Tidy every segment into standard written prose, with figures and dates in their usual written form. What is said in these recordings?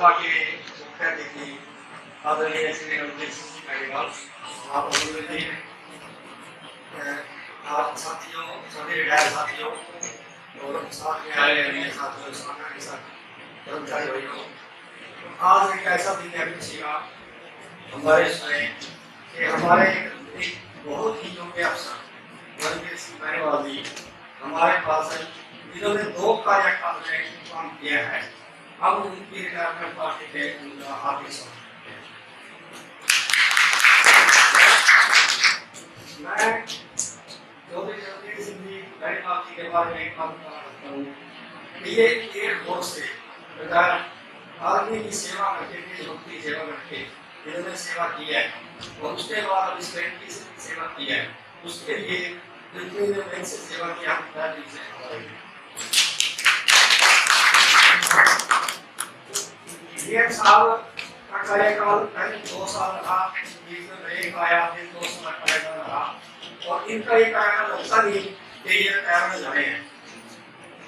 सभा के मुख्य अतिथि आदरणीय श्री रमेश अग्रवाल, आप आप साथियों, सभी रिटायर्ड साथियों और साथ में आए अन्य साथियों, सामना के साथ कर्मचारी भाइयों, आज एक ऐसा दिन है खुशी का हमारे इसमें कि हमारे एक बहुत ही योग्य अफसर रमेश अग्रवाल जी हमारे पास है, जिन्होंने 2 कार्यकाल में काम किया है। अब उनकी रिटायरमेंट पार्टी के उनका हार्दिक स्वागत। मैं चौधरी रणवीर सिंह जी अग्रवाल जी के बारे में बात करता हूँ। ये एयरफोर्स से रिटायर आर्मी की सेवा करके, देशभक्ति सेवा करके इन्होंने सेवा की है और उसके बाद अब इस बैंक की सेवा की है। उसके लिए जितनी ने बैंक से सेवा की हम दिल से एक साल का कार्यकाल करीब 2 साल रहा, एक आया फिर 2 साल कार्यकाल रहा और इनका एक कार्यकाल लगता नहीं कि ये रिटायरमेंट जाने हैं।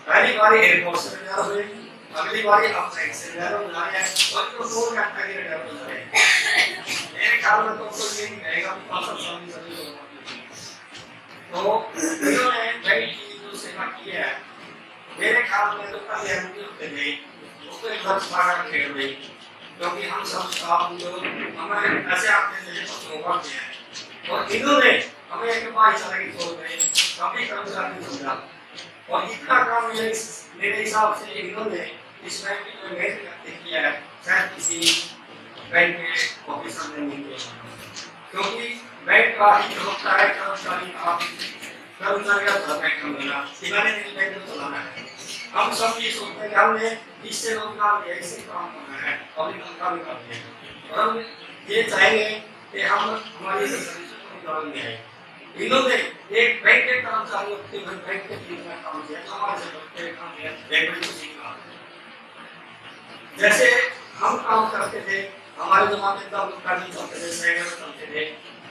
पहली बारी एयरफोर्स से रिटायर हुए, अगली बारी अब बैंक से रिटायर हो जाए हैं और इनको 2 घंटे के रिटायर हो जाए हैं। मेरे ख्याल में तो कोई ये नहीं कहेगा कि 5 साल सभी लोग तो इन्होंने बैंक की जो सेवा की है, मेरे ख्याल में तो कभी हम नहीं होते नहीं उसको एक बार स्वागत खेल रही, क्योंकि हम सब स्टाफ जो हमें ऐसे आपने जैसे पत्रों का किया है और इन्होंने हमें एक भाईचारे की सोच में काफी कर्मचारी समझा और इतना काम मेरे हिसाब से इन्होंने इस बैंक में मेहनत करके किया है, शायद किसी बैंक के ऑफिसर ने नहीं किया, क्योंकि बैंक का ही होता है कर्मचारी का बैंक का मिला सिवाने नहीं बैंक को चलाना है। हम सब ये सोचते हैं कि हमने इससे रोजगार लिया, इससे काम करना है और इनका भी करते हैं और हम ये चाहेंगे कि हम हमारी सर्विस को निकाल में आए। इन्होंने एक बैंक के कर्मचारियों के बैंक के टीम में काम किया जो हमारे से काम किया बैंक में कुछ सीखा। जैसे हम काम करते थे, हमारे जमाने में तब गाड़ी चलते थे, साइकिल चलते थे,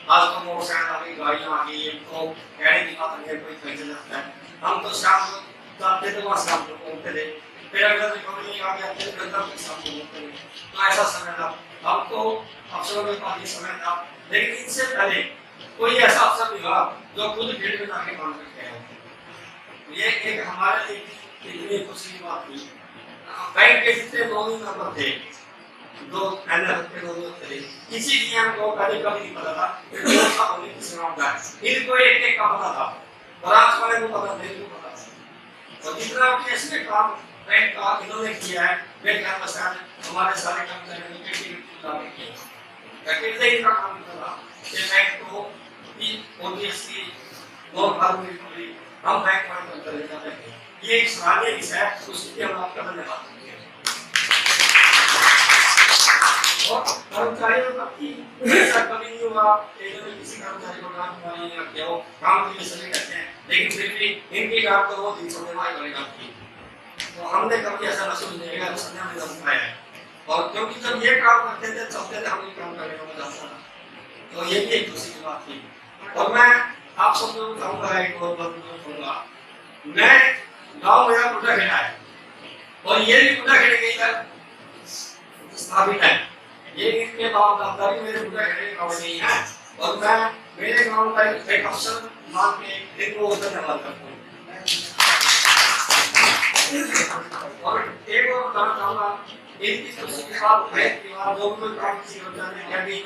आज तो मोटरसाइकिल आ गई, गाड़ियां आ गई, तो कहने की बात नहीं है, कोई कहीं जाता है। हम तो शाम को जाते थे, वहाँ शाम को घूमते थे, फिर अगर रिकवरी आ गया फिर गंदा के शाम को घूमते थे। तो ऐसा समय था, अब तो अफसरों के पास ये समय था, लेकिन इनसे पहले कोई ऐसा अफसर नहीं हुआ जो खुद फील्ड में जाके काम करके आया। ये एक हमारे लिए इतनी खुशी की बात थी। बैंक के जितने 2 नंबर थे, 2 एनएफ के 2 थे, किसी की हमको कभी नहीं पता था कि कौन सा होने की सेवा होता है। इनको एक का पता था, ब्रांच वाले को पता नहीं, को पता था। और जितना भी इसमें काम बैंक का इन्होंने किया है, बैंक का मसाल हमारे सारे कर्मचारियों ने किया। अकेले ही का काम करा कि बैंक को ऑब्वियसली बहुत आदमी हम बैंक में चले जाते हैं। ये एक सराहनीय विषय है, उसके लिए हम आपका धन्यवाद करते हैं। और कर्मचारियों का भी ऐसा कभी नहीं हुआ कि इन्होंने किसी कर्मचारी को काम नहीं किया हो, काम के लिए सभी कहते हैं, लेकिन फिर भी इनकी काम तो वो 300 वाली काम की। तो हमने कभी ऐसा महसूस नहीं किया, संज्ञा में जब आया है। और क्योंकि जब ये काम करते थे चलते थे, हम ये काम करने को मजा आता था, तो ये भी एक खुशी की बात थी। और मैं आप सब लोगों को कहूँगा, एक बहुत कहूँगा, मैं गाँव मेरा गुड्डा खेड़ा है और ये भी गुड्डा खेड़े गई है स्थापित है। ये इनके बाप दादा भी मेरे गुड्डा खेड़े गाँव नहीं है और मैं मेरे गाँव का एक अफसर मान के इनको धन्यवाद करता हूँ। और एक और बताना चाहूँगा, इनकी खुशी के साथ है कि आप लोग कोई काम किसी कर्मचारी ने क्या नहीं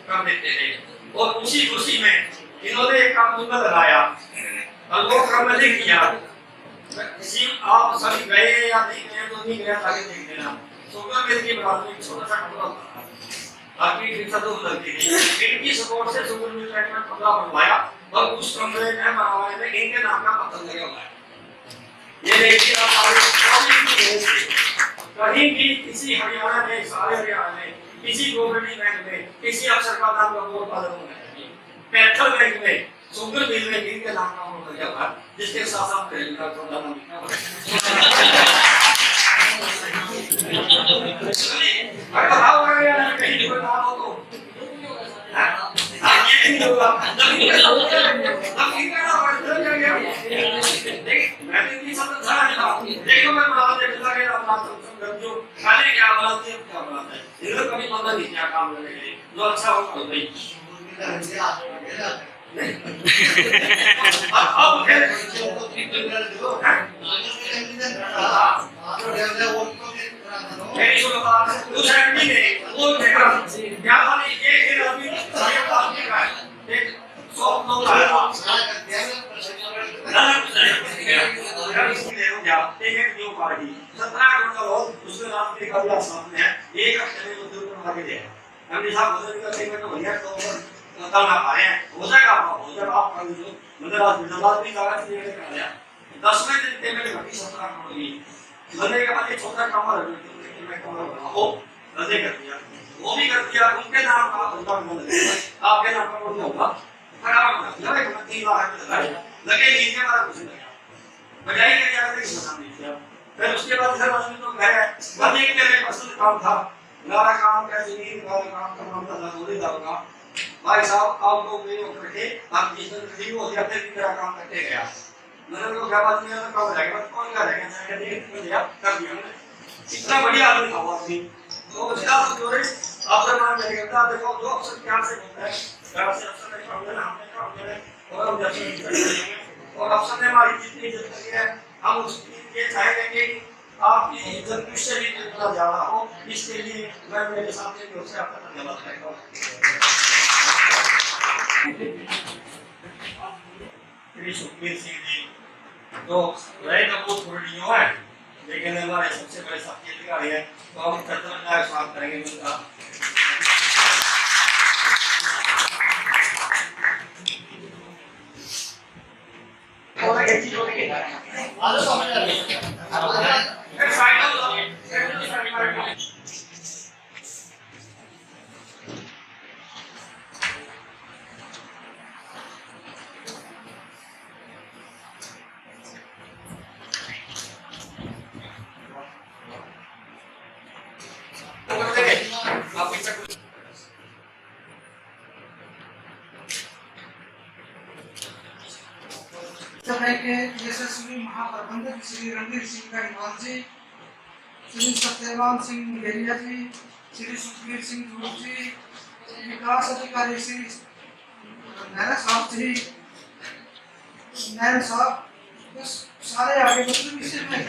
कर देते थे और उसी खुशी में इन्होंने एक काम जुम्मा लगाया और वो काम नहीं किया। किसी आप सभी गए या नहीं गए तो नहीं गया, आगे देख लेना। सुबह में की बराबरी में छोटा सा कपड़ा था, आपकी फिर तो लगती थी। इनकी सपोर्ट से सुबह में का कपड़ा बनवाया और उस कमरे में बनवाने में इनके नाम का पत्थर लगा हुआ है। ये देखिए आप कहीं भी किसी हरियाणा में, सारे हरियाणा में, किसी गवर्नमेंट बैंक में, किसी अफसर का नाम का बोर्ड पालन होना चाहिए। पैथल बैंक में, सुगर मिल में इनके नाम का बोर्ड लगा हुआ है, जिसके साथ साथ करेंगे का थोड़ा नाम लिखा हुआ है। अगर आओ या कहीं कोई नाम हो तो ये नहीं होगा, तभी इनका नाम बढ़ जाएगा। देख मैं भी सब समझा रहा हूं, देखो मैं बड़ा देख लगा बात समझ जो खाने क्या बनाते हैं क्या बनाते हैं ये लोग कभी पता नहीं क्या काम करने के लिए जो अच्छा होता है भाई अब फिर मेरी सुनो बात दूसरा भी नहीं वो देखा क्या वाली एक आदमी सारे काम नहीं कर एक सौ लोग आया पार्टी 17 करोड़ लोग उसके नाम पे कभी सामने है एक हफ्ते में उद्योग को मार के दे हमने साहब उधर का सेवन तो भैया तो कल ना पाए हो जाएगा आप कर दो मतलब आज जिंदाबाद भी लगा के कर दिया 10वें दिन पेमेंट घटी 17 करोड़ की बनने के बाद एक छोटा काम है मैं वो रद्द कर दिया वो भी कर दिया उनके नाम का उनका आपके नाम का नहीं होगा खराब हो गया एक 3 लाख लगे नहीं के बाद कुछ नहीं बजाई के क्या करते हैं नहीं किया फिर उसके बाद सर आदमी तो गए बने के मेरे पसंद काम था मेरा काम का जमीन का काम का नाम था जरूरी था भाई साहब आप लोग मेरे ऊपर थे आप जिस दिन फ्री हो गया फिर मेरा काम करते गया मैंने तो क्या बात नहीं काम हो जाएगा कौन करेगा मैं देख लिया कर दिया इतना बढ़िया आदमी था वो आदमी तो उसका जो है आप मान मेरे कहता देखो जो अफसर प्यार से बोलता है प्यार से अफसर ने काम देना हमने काम देना और हम जैसे और अफसर ने हमारी जितनी इज्जत करी है हम उसकी ये चाहेंगे कि आपकी इज्जत निश्चय ही जितना ज्यादा हो इसके लिए मैं मेरे सामने की ओर से आपका धन्यवाद करता हूँ श्री सुखबीर सिंह जी तो रहे तो बहुत थोड़ी है लेकिन हमारे सबसे बड़े साथी अधिकारी हैं तो हम चर्चा स्वागत करेंगे उनका के यशस्वी महाप्रबंधक श्री रणवीर सिंह गढ़वाल जी, श्री सत्यवान सिंह मुंगेरिया जी, श्री सुखबीर सिंह धूप जी, विकास अधिकारी श्री नैना साहब जी, नैन साहब बस सारे आगे मतलब इसी में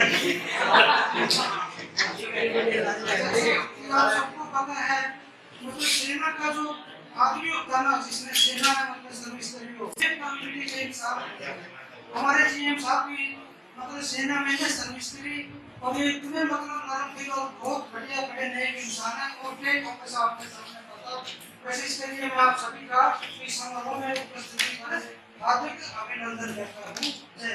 आप सबको पता है मतलब सेना का जो आदमी होता ना जिसने सेना में मतलब सर्विस करी हो कम्युनिटी के साथ हमारे जीएम साहब भी मतलब सेना में सर्विस करी और ये इतने मतलब नरम दिल और बहुत बढ़िया बड़े नए इंसान हैं और टेक ऑफिस आपके सामने बता वैसे इसके लिए मैं आप सभी का इस समारोह में उपस्थिति का हार्दिक अभिनंदन करता हूँ। जय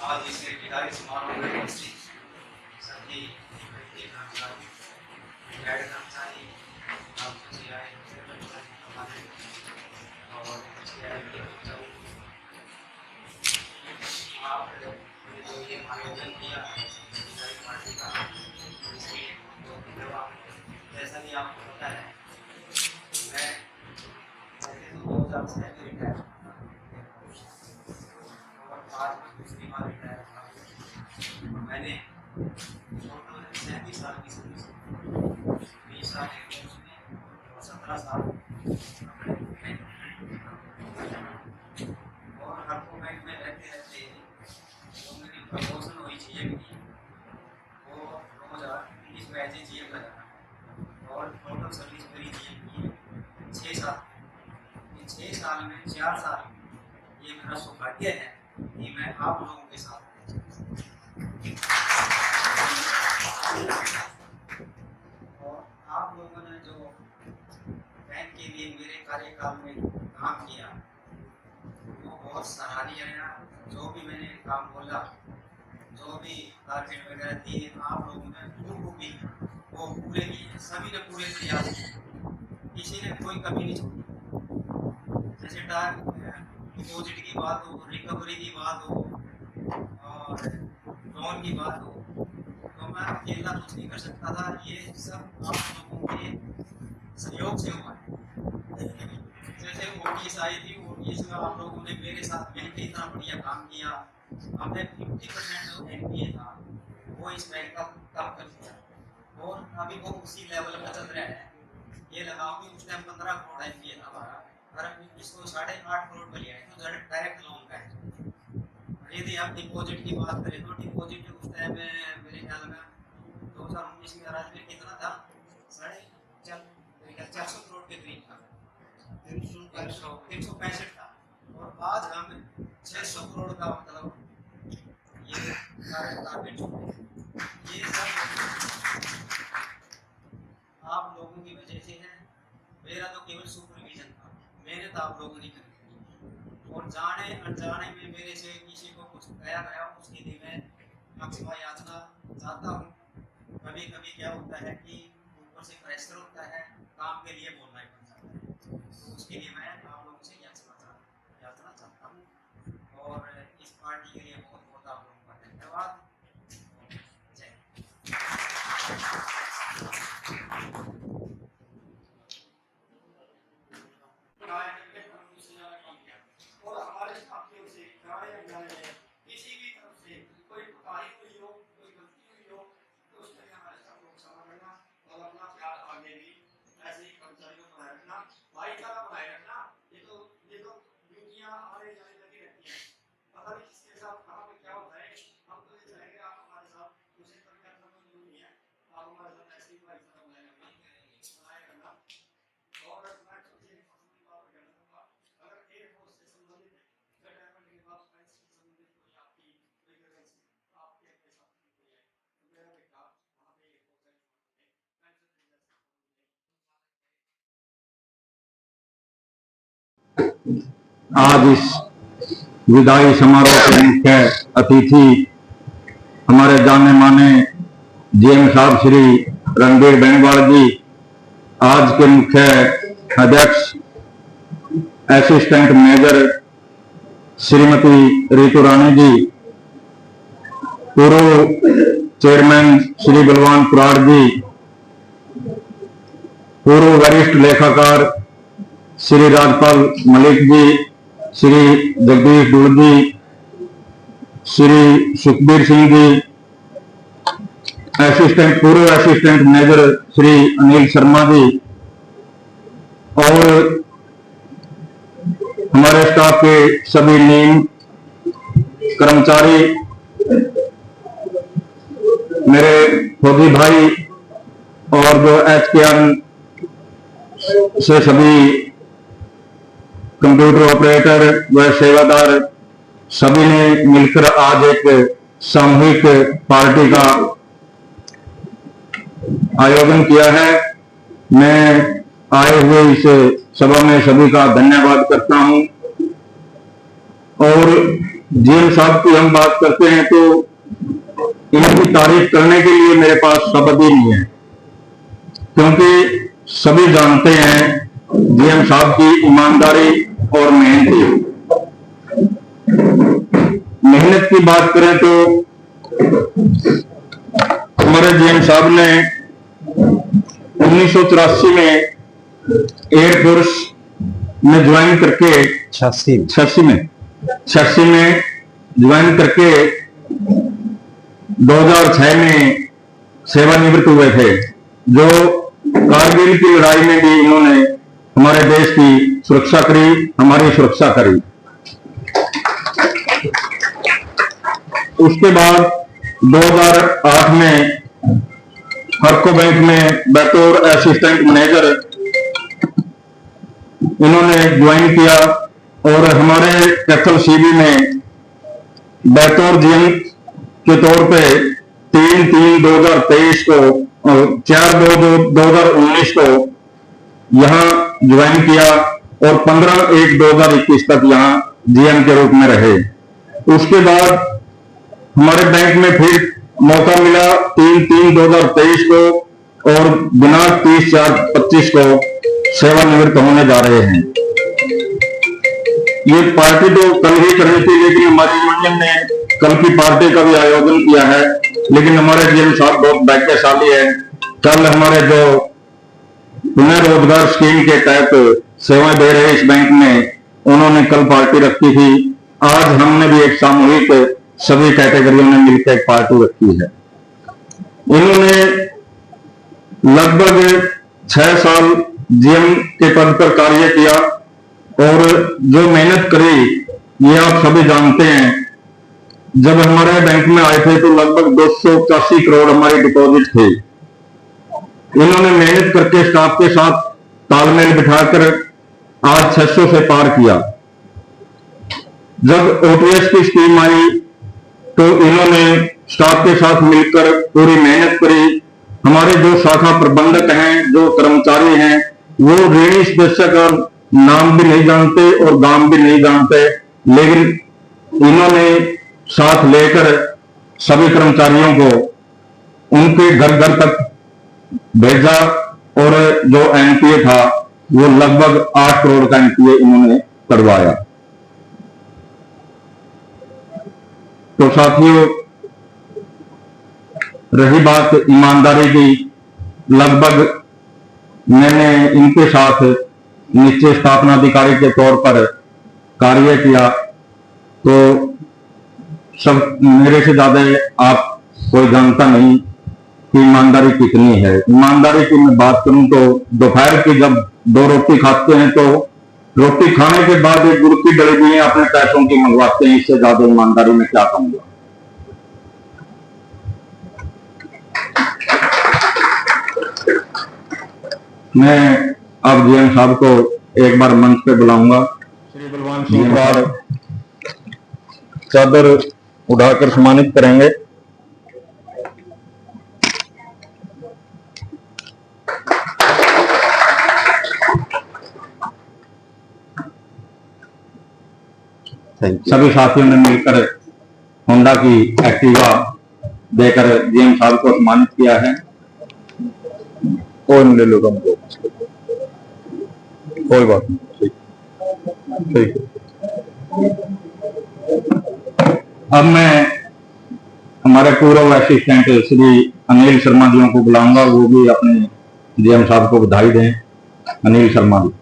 आज इसके विदाई समारोह में सभी कर्मचारी गैर कर्मचारी आए हमारे और आप जो ये आयोजन किया पार्टी का जैसा कि आपको पता है मैं पहले तो 2006 में रिटायर और आज दूसरी बार रिटायर था। मैंने 37 साल की सर्विस 20 साल और 17 साल और हर बैंक में रहते रहते जो मेरी प्रमोशन हुई चाहिए वो 2020 में एज GM लगा और टोटल सर्विस मेरी GM की है 6 साल। इन 6 साल में 4 साल ये मेरा सौभाग्य है कि मैं आप लोगों के साथ और आप लोगों ने जो बैंक के लिए मेरे कार्यकाल में काम किया वो बहुत सराहनीय है। जो भी मैंने काम बोला जो भी टारगेट वगैरह दिए आप लोगों ने वो भी वो पूरे किए सभी ने पूरे किया किसी ने कोई कमी नहीं छोड़ी। जैसे डिपॉजिट की बात हो रिकवरी की बात हो और लोन की बात हो तो मैं अकेला कुछ नहीं कर सकता था। ये सब आप लोगों के सहयोग से हुआ है। जैसे ओटीएस आई थी, ओटीएस में आप लोगों ने मेरे साथ मिलकर इतना बढ़िया काम किया। हमने 50% जो एनपीए था वो इस बैंक का कम कर दिया और अभी वो उसी लेवल पर चल रहा है। ये लगाओ कि उस टाइम 15 करोड़ एनपीए था हमारा, और इसको 8.5 करोड़ पर लिया है, तो डायरेक्ट लोन का है। यदि आप डिपॉजिट की बात करें तो डिपॉजिट उस टाइम में मेरे ख्याल में 2019 में राज्य में कितना था, 450 करोड़ के करीब था, 365 था, और आज हम 600 करोड़ का मतलब ये टारगेट। ये सब आप लोगों की वजह से है। मेरा तो केवल सुपरविजन था, मेहनत आप लोगों ने करी, और जाने अनजाने में मेरे से किसी को कुछ कहा गया उसके लिए मैं क्षमा याचना चाहता हूँ। कभी कभी क्या होता है कि ऊपर से प्रेशर होता है, काम के लिए बोलना ही पड़ता है, तो उसके लिए मैं आप लोगों से याचना चाहता हूँ। और इस पार्टी के लिए बहुत बहुत आप लोगों का धन्यवाद। जय और हमारे साथियों से गाने बजाने में किसी भी तरफ से कोई कोताही हुई हो, कोई गलती हुई हो, तो उसके लिए हमारे सब लोग क्षमा करना और अपना प्यार आगे भी ऐसे ही कर्मचारियों को बनाए रखना, भाईचारा बनाए रखना। ये तो ड्यूटियां आने जाने लगी रहती हैं, पता नहीं किसके साथ कहाँ पे क्या होता है। हम तो ये चाहेंगे आप हमारे साथ उसी तरह का करना जरूरी है, आप हमारे साथ ऐसे ही भाईचारा बनाए रखना। और मैं तुझे पसंद बात कहना चाहूँगा, अगर एयरफोर्स से संबंधित रिटायरमेंट के बाद साइंस से संबंधित कोई आपकी कोई वैकेंसी आपके अपने साथ कोई है, तो मेरा बेटा वहाँ पे एयरफोर्स है। आज इस विदाई समारोह के मुख्य अतिथि हमारे जाने माने जीएम साहब श्री रणबीर बेनीवाल जी, आज के मुख्य अध्यक्ष असिस्टेंट मेजर श्रीमती रितु रानी जी, पूर्व चेयरमैन श्री बलवान कुराड़ जी, पूर्व वरिष्ठ लेखाकार श्री राजपाल मलिक जी, श्री जगदीश डूड जी, श्री सुखबीर सिंह जी, पूर्व असिस्टेंट मेजर श्री अनिल शर्मा जी, और हमारे स्टाफ के सभी नीम कर्मचारी, मेरे फौजी भाई, और जो HKR से सभी कंप्यूटर ऑपरेटर व सेवादार, सभी ने मिलकर आज एक सामूहिक पार्टी का आयोजन किया है। मैं आए हुए इस सभा में सभी का धन्यवाद करता हूं। और जीएम साहब की हम बात करते हैं तो इनकी तारीफ करने के लिए मेरे पास शब्द ही नहीं है, क्योंकि सभी जानते हैं जीएम साहब की ईमानदारी और मेहनत की बात करें तो हमारे जीएम साहब ने 1984 में एयरफोर्स में ज्वाइन करके 86 में ज्वाइन करके 2006 में सेवानिवृत्त हुए थे। जो कारगिल की लड़ाई में भी इन्होंने हमारे देश की सुरक्षा करी, हमारी सुरक्षा करी। उसके बाद 2008 में हरको बैंक में बतौर असिस्टेंट मैनेजर इन्होंने ज्वाइन किया, और हमारे कैथल सीबी में बतौर जीएम के तौर पे 3/3/2023 को और 4/2/2019 को यहाँ ज्वाइन किया, और 15/1/2021 तक यहाँ जीएम के रूप में रहे। उसके बाद हमारे बैंक में फिर मौका मिला 3/3/2023 को, और दिनांक 30/4/25 को सेवानिवृत्त होने जा रहे हैं। ये पार्टी तो कल ही करनी थी, लेकिन हमारी यूनियन ने कल की पार्टी का भी आयोजन किया है, लेकिन हमारे जीएम साहब बहुत भाग्यशाली है। कल हमारे जो पुनः रोजगार स्कीम के तहत सेवाएं दे रहे इस बैंक में उन्होंने कल पार्टी रखी थी। आज हमने भी एक सामूहिक सभी कैटेगरियों ने मिलकर एक पार्टी रखी है। इन्होंने लगभग 6 साल जीएम के पद पर कार्य किया और जो मेहनत करी ये आप सभी जानते हैं। जब हमारे बैंक में आए थे तो लगभग 285 करोड़ हमारी डिपॉजिट थे। इन्होंने मेहनत करके स्टाफ के साथ तालमेल बिठाकर आज 600 से पार किया। जब ओटीएस की स्कीम आई तो इन्होंने स्टाफ के साथ मिलकर पूरी मेहनत करी। हमारे जो शाखा प्रबंधक हैं, जो कर्मचारी हैं, वो ऋणी सदस्य का नाम भी नहीं जानते और गांव भी नहीं जानते, लेकिन इन्होंने साथ लेकर सभी कर्मचारियों को उनके घर घर तक भेजा और जो एनपीए था वो लगभग 8 करोड़ का एनपीए इन्होंने करवाया। तो साथियों, रही बात ईमानदारी की, लगभग मैंने इनके साथ निश्चय स्थापना अधिकारी के तौर पर कार्य किया तो सब मेरे से ज्यादा आप कोई जानता नहीं कि ईमानदारी कितनी है। ईमानदारी की मैं बात करूं तो दोपहर की जब 2 रोटी खाते हैं तो रोटी खाने के बाद एक गुड़ की डलियां अपने पैसों की मंगवाते हैं। इससे ज्यादा ईमानदारी में क्या कहूंगा। मैं अब जीएम साहब को एक बार मंच पे बुलाऊंगा। श्री बलवान सिंह बार चादर उठाकर सम्मानित करेंगे। सभी साथियों ने मिलकर होंडा की एक्टिवा देकर जीएम साहब को सम्मानित किया है। कोई ले लो हमको, कोई बात नहीं, ठीक है। अब मैं हमारे पूर्व असिस्टेंट श्री अनिल शर्मा जी को बुलाऊंगा, वो भी अपने जीएम साहब को बधाई दें। अनिल शर्मा जी।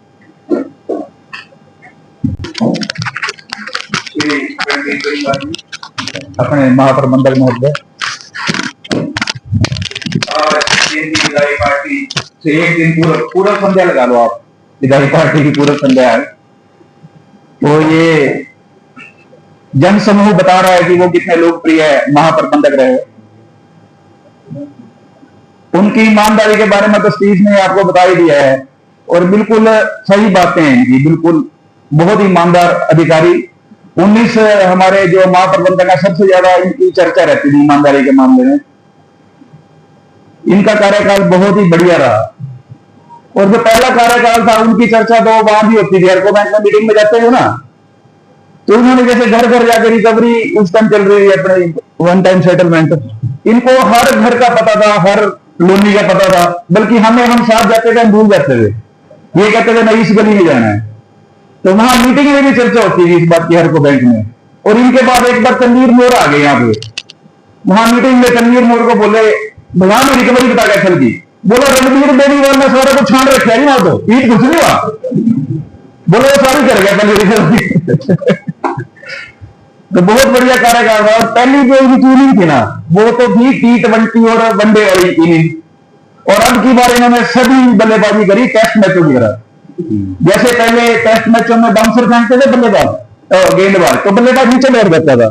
अपने महाप्रबंधक महोदय। विधायी पार्टी से एक दिन पूरा संध्या लगा लो आप, विधायी पार्टी की पूरा संध्या है। तो ये जन समूह बता रहा है कि वो कितने लोकप्रिय महाप्रबंधक रहे। उनकी ईमानदारी के बारे में तो स्टीव ने आपको बता ही दिया है और बिल्कुल सही बातें हैं इनकी, बिल्कुल बहुत ईमानदार अधिकारी। 19 हमारे जो महाप्रबंधक है सबसे ज्यादा इनकी चर्चा रहती थी ईमानदारी के मामले में। इनका कार्यकाल बहुत ही बढ़िया रहा और जो पहला कार्यकाल था उनकी चर्चा तो वहां भी होती थी। हरको बैंक में मीटिंग में जाते हो ना, तो उन्होंने जैसे घर घर जाकर रिकवरी उस टाइम चल रही है अपने वन टाइम सेटलमेंट, इनको हर घर का पता था, हर लोनी का पता था। बल्कि हम साथ जाते थे, हम भूल जाते थे, ये कहते थे नहीं इस गली में जाना है, तो वहां मीटिंग में भी चर्चा होती थी इस बात की हरको बैंक में। और इनके बाद एक बार तनवीर मोर आ गए यहाँ पे, वहां मीटिंग में तनवीर मोर को बोले भगवान ने रिकवरी बता के चल की, बोला रणबीर बेनीवाल ने सारा कुछ छान रखा है ना, तो ईद कुछ नहीं हुआ, बोलो सारी कर गया पहले रिकवरी। तो बहुत बढ़िया कार्यकाल था। और पहली जो इनिंग थी ना वो तो थी T20 और वनडे वाली इनिंग। और अब की बार इन्होंने सभी बल्लेबाजी करी टेस्ट मैचों की तरह। जैसे पहले टेस्ट मैचों में बाउंसर फेंकते थे बल्लेबाज गेंदबाज, तो बल्लेबाज नीचे लौट जाता था।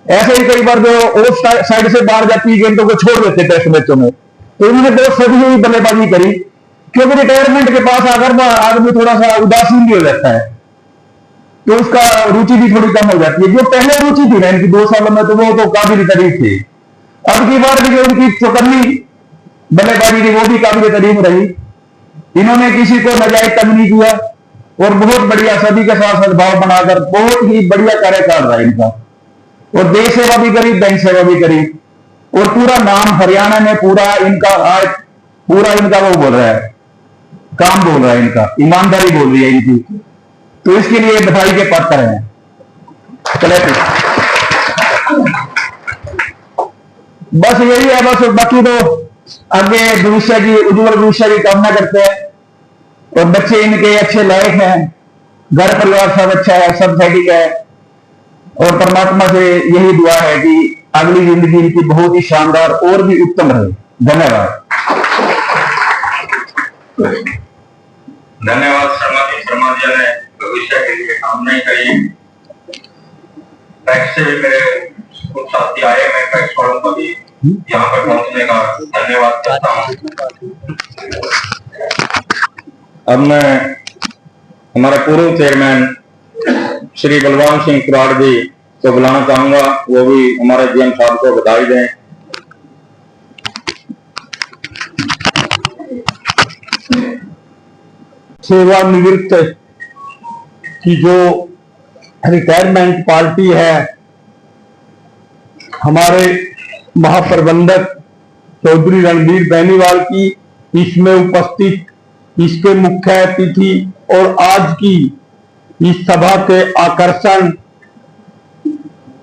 ऐसे ही कई बार जो ऑफ साइड से बाहर जाती गेंदों को छोड़ देते टेस्ट मैचों में, तो इन्होंने बहुत सभी बल्लेबाजी करी। क्योंकि रिटायरमेंट के पास आकर आदमी थोड़ा सा उदासीन भी हो जाता है, तो उसका रुचि भी थोड़ी कम हो जाती है। जो पहले रुचि थी ना इनकी 2 सालों में, तो वो तो काबिल तारीफ थी। अब की बार भी जो उनकी चौकन्नी बल्लेबाजी थी वो भी काबिल तारीफ रही। इन्होंने किसी को नाजायज तंग नहीं किया और बहुत बढ़िया सभी के साथ सद्भाव बनाकर बहुत ही बढ़िया कार्यकाल रहा इनका। और देश सेवा भी करी, बैंक सेवा भी करी, और पूरा नाम हरियाणा में पूरा इनका आज पूरा इनका वो बोल रहा है, काम बोल रहा है इनका, ईमानदारी बोल रही है इनकी। तो इसके लिए बधाई के पात्र हैं। चले बस यही है, बस बाकी तो आगे भविष्य की उज्जवल भविष्य की कामना करते हैं और बच्चे इनके अच्छे लायक हैं, घर परिवार सब अच्छा है, सब सैटिक है और परमात्मा से यही दुआ है कि अगली जिंदगी इनकी बहुत ही शानदार और भी उत्तम रहे। धन्यवाद। धन्यवाद शर्मा जी ने भविष्य के लिए कामना करी। टैक्स से भी मेरे कुछ साथी आए, मैं टैक्स वालों को भी यहाँ पर पहुंचने का धन्यवाद करता हूँ। अब मैं हमारे पूर्व चेयरमैन श्री बलवान सिंह कुराड़ जी को बुलाना चाहूंगा, वो भी हमारे जीएम साहब को बधाई दें। सेवानिवृत्त की जो रिटायरमेंट पार्टी है, हमारे महाप्रबंधक चौधरी रणबीर बेनीवाल की, इसमें उपस्थित इसके मुख्य अतिथि और आज की इस सभा के आकर्षण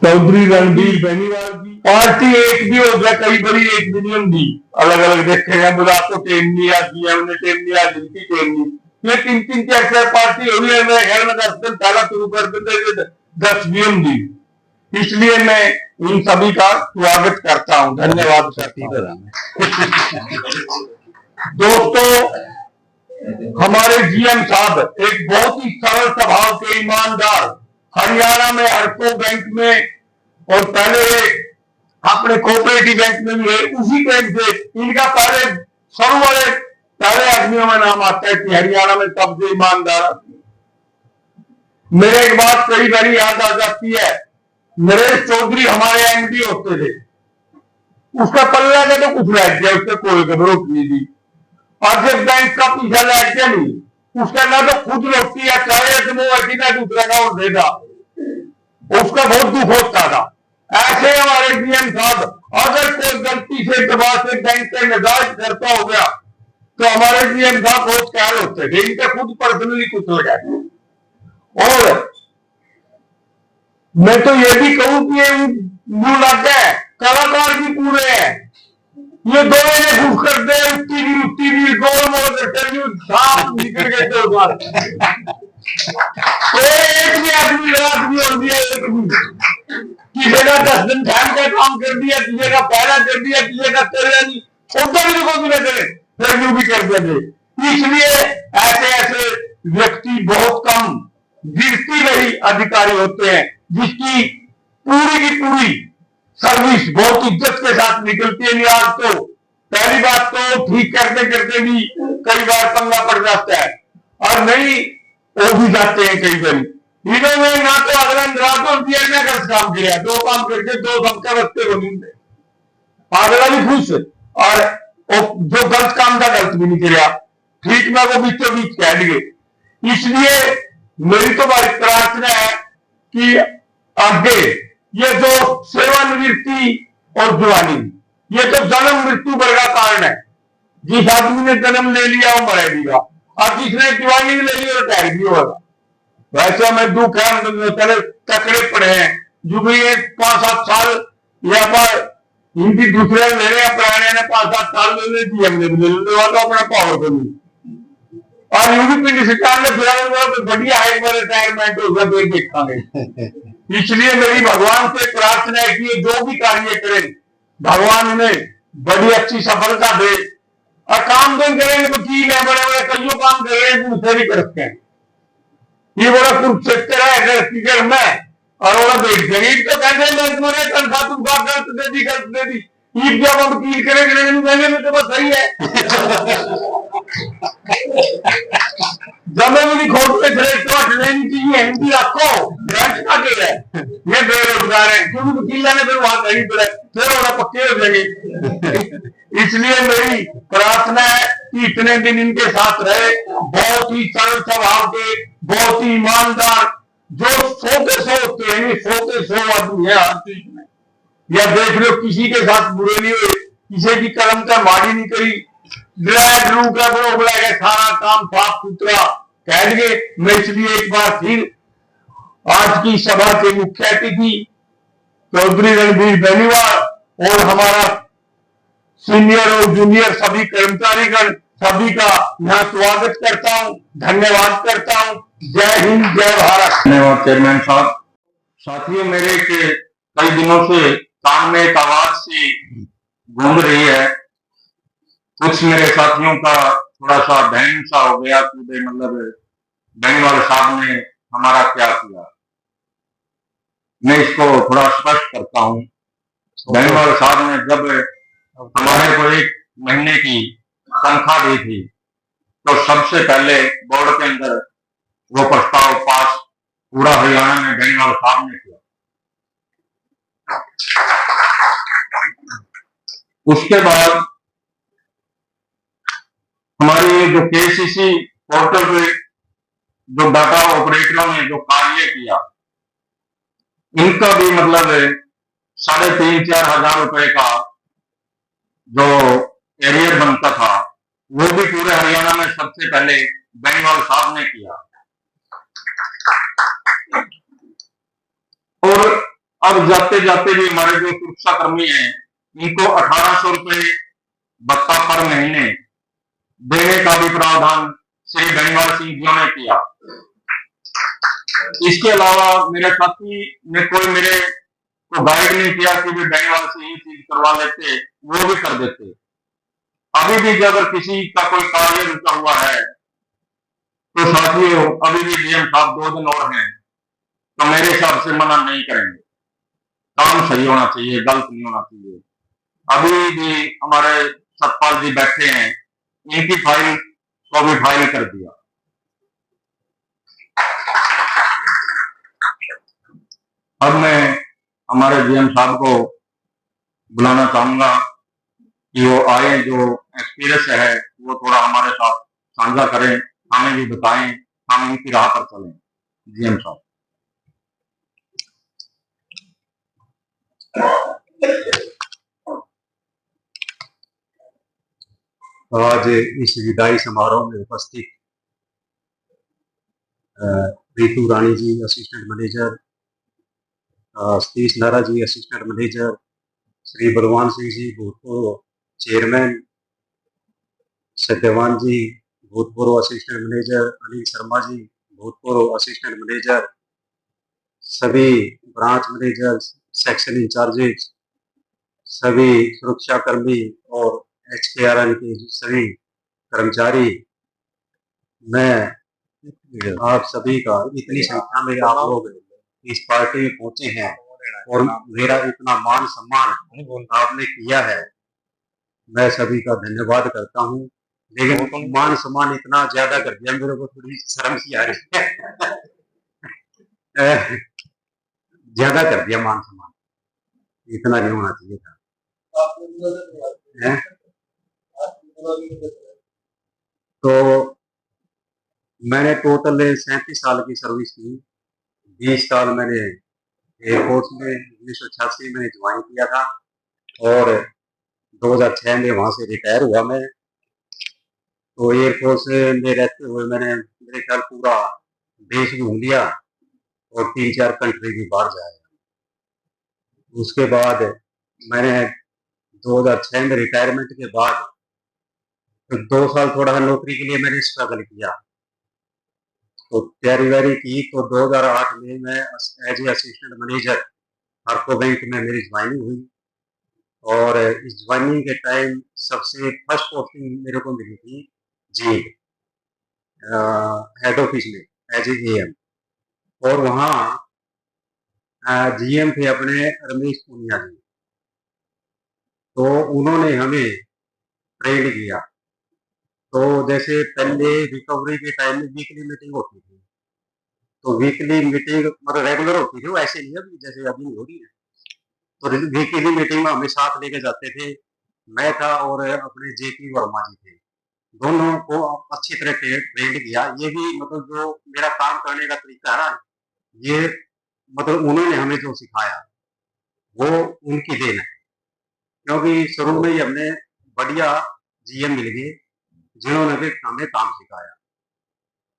चौधरी रणबीर बेनीवाल जी। पार्टी एक भी हो गया, कई बड़ी एक भी दी, अलग अलग देखेगा, बुला को टेम लिया, हमने टेम लिया, जिनकी टेम ली, ये 3-3 4 पार्टी हुई है। मैं घर में 10 दिन पहला शुरू कर देते 10 नियम दी, इसलिए मैं इन सभी का स्वागत करता हूं। धन्यवाद दोस्तों, हमारे जीएम साहब एक बहुत ही सरल स्वभाव के ईमानदार, हरियाणा में हरको बैंक में और पहले अपने कोऑपरेटिव बैंक में भी है, उसी बैंक से इनका पहले शुरू वाले पहले आदमियों में नाम आता है कि हरियाणा में सबसे ईमानदार आदमी। मेरे एक बात कई बारी याद आ जाती है, नरेश चौधरी हमारे एमडी होते थे, उसका पल्ला का तो कुछ रह गया, उससे कोई घबरोट नहीं दी, और जब बैंक का पीछा रह गया नहीं, उसका ना तो खुद रोटी या चाय ना दूसरा का और देगा, उसका बहुत दुख होता था। ऐसे हमारे डीएम साहब अगर कोई गलती से दबा से बैंक से निजाज करता हो गया तो हमारे डीएम साहब बहुत ख्याल होते थे, इनके खुद पर्सनली कुछ हो जाए। और मैं तो ये भी कहूं कि ये मुंह लगा है, कलाकार भी पूरे हैं, ये दोनों ने घुस कर दे, उत्ती भी गोल मोल साफ निकल गए थे उस बार। एक भी आदमी रात भी और दिया, एक भी किसी ने 10 दिन टाइम का काम कर दिया, किसी का पहला कर दिया, किसी का कर नहीं, उधर भी कोई न करे, फिर भी कर देते। इसलिए ऐसे ऐसे व्यक्ति बहुत कम गिरती रही अधिकारी होते हैं, जिसकी पूरी की पूरी सर्विस बहुत इज्जत के साथ निकलती है। आज तो पहली बात तो ठीक करते करते भी कई बार पंगा पड़ जाता है, और नहीं वो भी जाते हैं कई बार। इन्होंने ना तो अगला रातों दिया ना गलत काम किया, 2 काम करके 2 धमका रखते बनी, अगला भी खुश, और जो गलत काम था गलत भी नहीं किया, ठीक में वो बीचों बीच कह दिए। इसलिए मेरी तो बड़ी प्रार्थना है कि आगे ये जो सेवानिवृत्ति और जवानी, ये तो जन्म मृत्यु भर का कारण है। जिस आदमी ने जन्म ले लिया वो मरेगा, और जिसने जवानी ले ली वो रिटायर भी होगा। वैसे हमें दुख है, तकड़े पड़े हैं, जो भी 5-7 साल या हिंदी दूसरे ले रहे हैं, पुराने ने 5-7 साल ले ली, हमने भी ले लिया तो अपना पावर को नहीं, और यूपी पिंडी सरकार ने फिर बढ़िया है, एक बार रिटायरमेंट होगा तो देखेंगे। इसलिए मेरी भगवान से प्रार्थना है कि ये जो भी कार्य करें भगवान उन्हें बड़ी अच्छी सफलता दे, और काम तो करेंगे वकील है, बड़े बड़े कईयों काम कर रहे हैं, दूसरे भी करते हैं। ये बड़ा कुरुक्षेत्र है अगर में, और वो देख गरीब तो कहते हैं तुम्हारे तनख्वाह तुमको गलत दे दी, ईद जब हम वकील करेंगे में तो बस सही है। जब भी खोट में खड़े तो लेनी चाहिए, हिंदी रखो ग्रंथ का के है, ये बेरोजगार है, क्योंकि वकील ने फिर वहां नहीं पड़े, फिर वो पक्के हो जाएंगे। इसलिए मेरी प्रार्थना है कि इतने दिन इनके साथ रहे, बहुत ही सरल स्वभाव के, बहुत ही ईमानदार, जो 100 के 100 होते हैं, 100 के 100 आदमी है हर चीज में। या देख लो किसी के साथ बुरे नहीं हुए, किसी की कर्म का माड़ी नहीं करी, सारा काम साफ सुथरा कह दिए। मैं इसलिए एक बार फिर आज की सभा के मुख्य अतिथि चौधरी रणबीर बेनीवाल और हमारा सीनियर और जूनियर सभी कर्मचारीगण सभी का यहाँ स्वागत करता हूँ, धन्यवाद करता हूँ। जय हिंद, जय भारत। धन्यवाद चेयरमैन साहब। साथियों, मेरे के कई दिनों से कान में एक आवाज सी गूंज रही है। कुछ मेरे साथियों का थोड़ा सा बहन सा हो गया कि भाई मतलब बेनीवाल साहब ने हमारा क्या किया। मैं इसको थोड़ा स्पष्ट करता हूँ। बेनीवाल साहब ने जब हमारे को 1 महीने की तनख्वाह दी थी तो सबसे पहले बोर्ड के अंदर वो प्रस्ताव पास पूरा हरियाणा में बेनीवाल साहब ने किया। उसके बाद हमारी जो केसीसी पोर्टल पे जो डाटा ऑपरेटरों ने जो कार्य किया, इनका भी मतलब 3,500-4 हजार रुपए का जो एरियर बनता था वो भी पूरे हरियाणा में सबसे पहले बेनीवाल साहब ने किया। और अब जाते जाते भी हमारे जो सुरक्षा कर्मी हैं इनको 1,800 रुपए भत्ता पर महीने देने का भी प्रावधान श्री बेनीवाल सिंह जी ने किया। इसके अलावा मेरे साथी ने कोई मेरे को गाइड नहीं किया कि भी बेनीवाल से ये चीज करवा लेते, वो भी कर देते। अभी भी अगर किसी का कोई कार्य रुका हुआ है तो साथियों अभी भी डीएम साहब 2 दिन और हैं तो मेरे हिसाब से मना नहीं करेंगे। काम सही होना चाहिए, गलत नहीं होना चाहिए। अभी भी हमारे सतपाल जी बैठे हैं, इनकी फाइल को भी फाइल कर दिया। अब मैं हमारे डीएम साहब को बुलाना चाहूंगा कि वो आए, जो एक्सपीरियंस है वो थोड़ा हमारे साथ साझा करें, हमें भी बताएं, हम इनकी राह पर चलें। डीएम साहब। आज इस विदाई समारोह में उपस्थित रितु रानी जी असिस्टेंट मैनेजर, सतीश नारा जी असिस्टेंट मैनेजर, श्री बलवान सिंह जी भूतपूर्व चेयरमैन, सत्यवान जी भूतपूर्व असिस्टेंट मैनेजर, अनिल शर्मा जी भूतपूर्व असिस्टेंट मैनेजर, सभी ब्रांच मैनेजर, सेक्शन इंचार्जेज, सभी सुरक्षा कर्मी और HKRN के सभी कर्मचारी, मैं आप सभी का इतनी संख्या में आप लोग इस पार्टी में पहुंचे हैं और मेरा इतना मान सम्मान आपने किया है, मैं सभी का धन्यवाद करता हूं। लेकिन मान सम्मान इतना ज्यादा कर दिया, मेरे को थोड़ी शर्म सी आ रही है। ज्यादा कर दिया मान सम्मान, इतना नहीं होना चाहिए था। तो मैंने टोटल 37 साल की सर्विस की। 20 साल मैंने एयरफोर्स में 1986 में ज्वाइन किया था और 2006 में वहां से रिटायर हुआ मैं। तो एयरफोर्स में रहते हुए मैंने मेरे ख्याल पूरा देश घूम लिया और 3-4 कंट्री भी बाहर जाया। उसके बाद मैंने 2006 में रिटायरमेंट के बाद तो 2 साल थोड़ा नौकरी के लिए मैंने स्ट्रगल किया, तो तैयारी वैयारी की। तो 2008 में मैं as a assistant manager Harco bank में मेरी ज्वाइनिंग हुई और इस ज्वाइनिंग के टाइम सबसे फर्स्ट पोस्टिंग मेरे को मिली थी जी हेड ऑफिस में एज ए AM। और वहाँ GM थे अपने रमेश पूनिया जी, तो उन्होंने हमें ट्रेन किया। तो जैसे पहले रिकवरी के टाइम में वीकली मीटिंग होती थी, तो वीकली मीटिंग मतलब रेगुलर होती थी, वो ऐसे नहीं है जैसे अभी नहीं हो रही है। तो वीकली मीटिंग में हमें साथ लेके जाते थे, मैं था और अपने JP वर्मा जी थे, दोनों को अच्छी तरह ट्रेंड किया। ये भी मतलब जो मेरा काम करने का तरीका है ना, ये मतलब उन्होंने हमें जो सिखाया वो उनकी देन है, क्योंकि शुरू में ही हमने बढ़िया GM मिल गए जिन्होंने भी हमें काम सिखाया।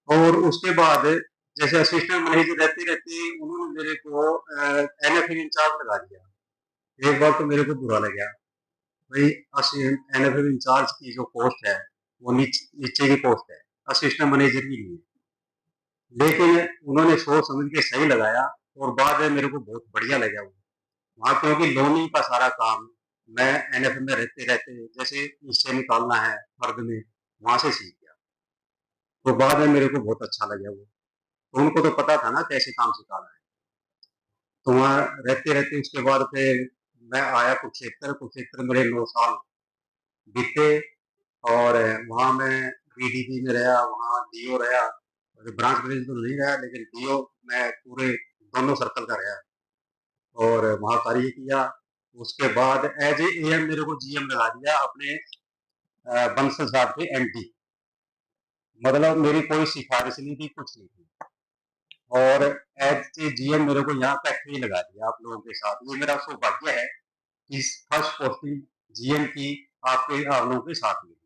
और उसके बाद जैसे असिस्टेंट मैनेजर रहते रहते उन्होंने मेरे को NFA इंचार्ज लगा दिया। एक बार तो मेरे को बुरा लगा, भाई NFM इंचार्ज की जो पोस्ट है वो नीचे की पोस्ट है, असिस्टेंट मैनेजर की नहीं है। लेकिन उन्होंने सोच समझ के सही लगाया और बाद में मेरे को बहुत बढ़िया लगा वो वहाँ, क्योंकि लोनिंग का सारा काम मैं NFM में रहते रहते जैसे इससे निकालना है फर्द में, वहां से सीख गया। तो बाद में मेरे को बहुत अच्छा लगा वो, तो उनको तो पता था ना कैसे काम सिखाना है। तो वहाँ रहते रहते उसके बाद फिर मैं आया कुरुक्षेत्र मेरे 9 साल बीते, और वहाँ मैं BDG में रहा, वहाँ DO रहा, ब्रांच मैनेजर तो नहीं रहा लेकिन DO मैं पूरे दोनों सर्कल का रहा और वहाँ कार्य किया। उसके बाद एज ए AM मेरे को GM लगा दिया अपने बंसल साहब के MD। मतलब मेरी कोई सिफारिश नहीं थी, कुछ नहीं थी, और एज ए GM मेरे को यहाँ फैक्ट्री लगा दिया आप लोगों के साथ। ये मेरा सौभाग्य है कि फर्स्ट पोस्टिंग GM की आप लोगों के साथ मिली।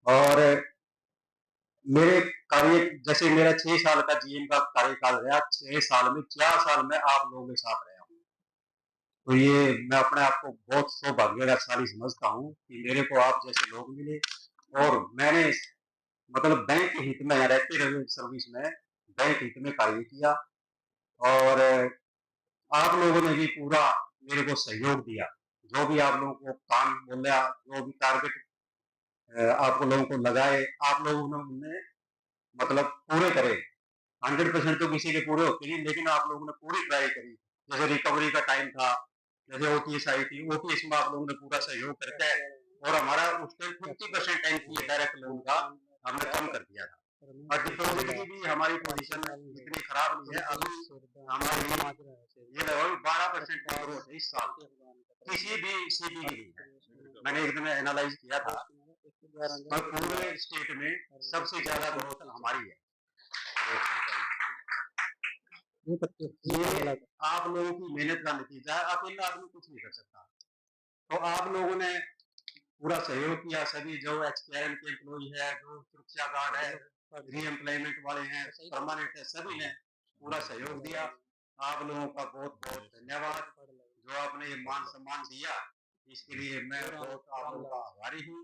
और मेरे कार्य जैसे मेरा 6 साल का GM का कार्यकाल रहा, 6 साल में 4 साल में आप लोगों के साथ रहा हूँ। तो ये मैं अपने आप को बहुत सौभाग्यशाली समझता हूँ कि मेरे को आप जैसे लोग मिले, और मैंने मतलब बैंक के हित में रहते रहे सर्विस में बैंक हित में कार्य किया, और आप लोगों ने भी पूरा मेरे को सहयोग दिया। जो भी आप लोगों को काम बोला, जो भी टारगेट आप लोगों को लगाए, आप लोगों ने उन्हें मतलब पूरे करे। 100% तो किसी के पूरे होते नहीं, लेकिन आप लोगों ने पूरी ट्राई करी। जैसे रिकवरी का टाइम था, जैसे OTS आई थी, OTS में आप लोगों ने पूरा सहयोग करके, और हमारा उस टाइम 50% टाइम की डायरेक्ट लोन का हमने कम कर दिया था। और डिपॉजिट की भी हमारी पोजीशन इतनी खराब नहीं है, अभी हमारी ये लगभग 12% की ग्रोथ है इस साल, किसी भी CP की नहीं है। मैंने एक दिन एनालाइज किया था, तो पूरे स्टेट में सबसे ज्यादा ग्रोथ हमारी है। ये आप लोगों की मेहनत का नतीजा है, अकेला आदमी कुछ नहीं कर सकता। तो आप लोगों ने पूरा सहयोग किया, सभी जो HKRM के एम्प्लॉई है, जो सुरक्षा गार्ड है, रीएम्प्लॉयमेंट वाले हैं, परमानेंट है, सभी ने पूरा सहयोग दिया। आप लोगों का बहुत बहुत धन्यवाद। जो आपने ये मान सम्मान दिया, इसके लिए मैं बहुत आप लोगों का आभारी हूँ।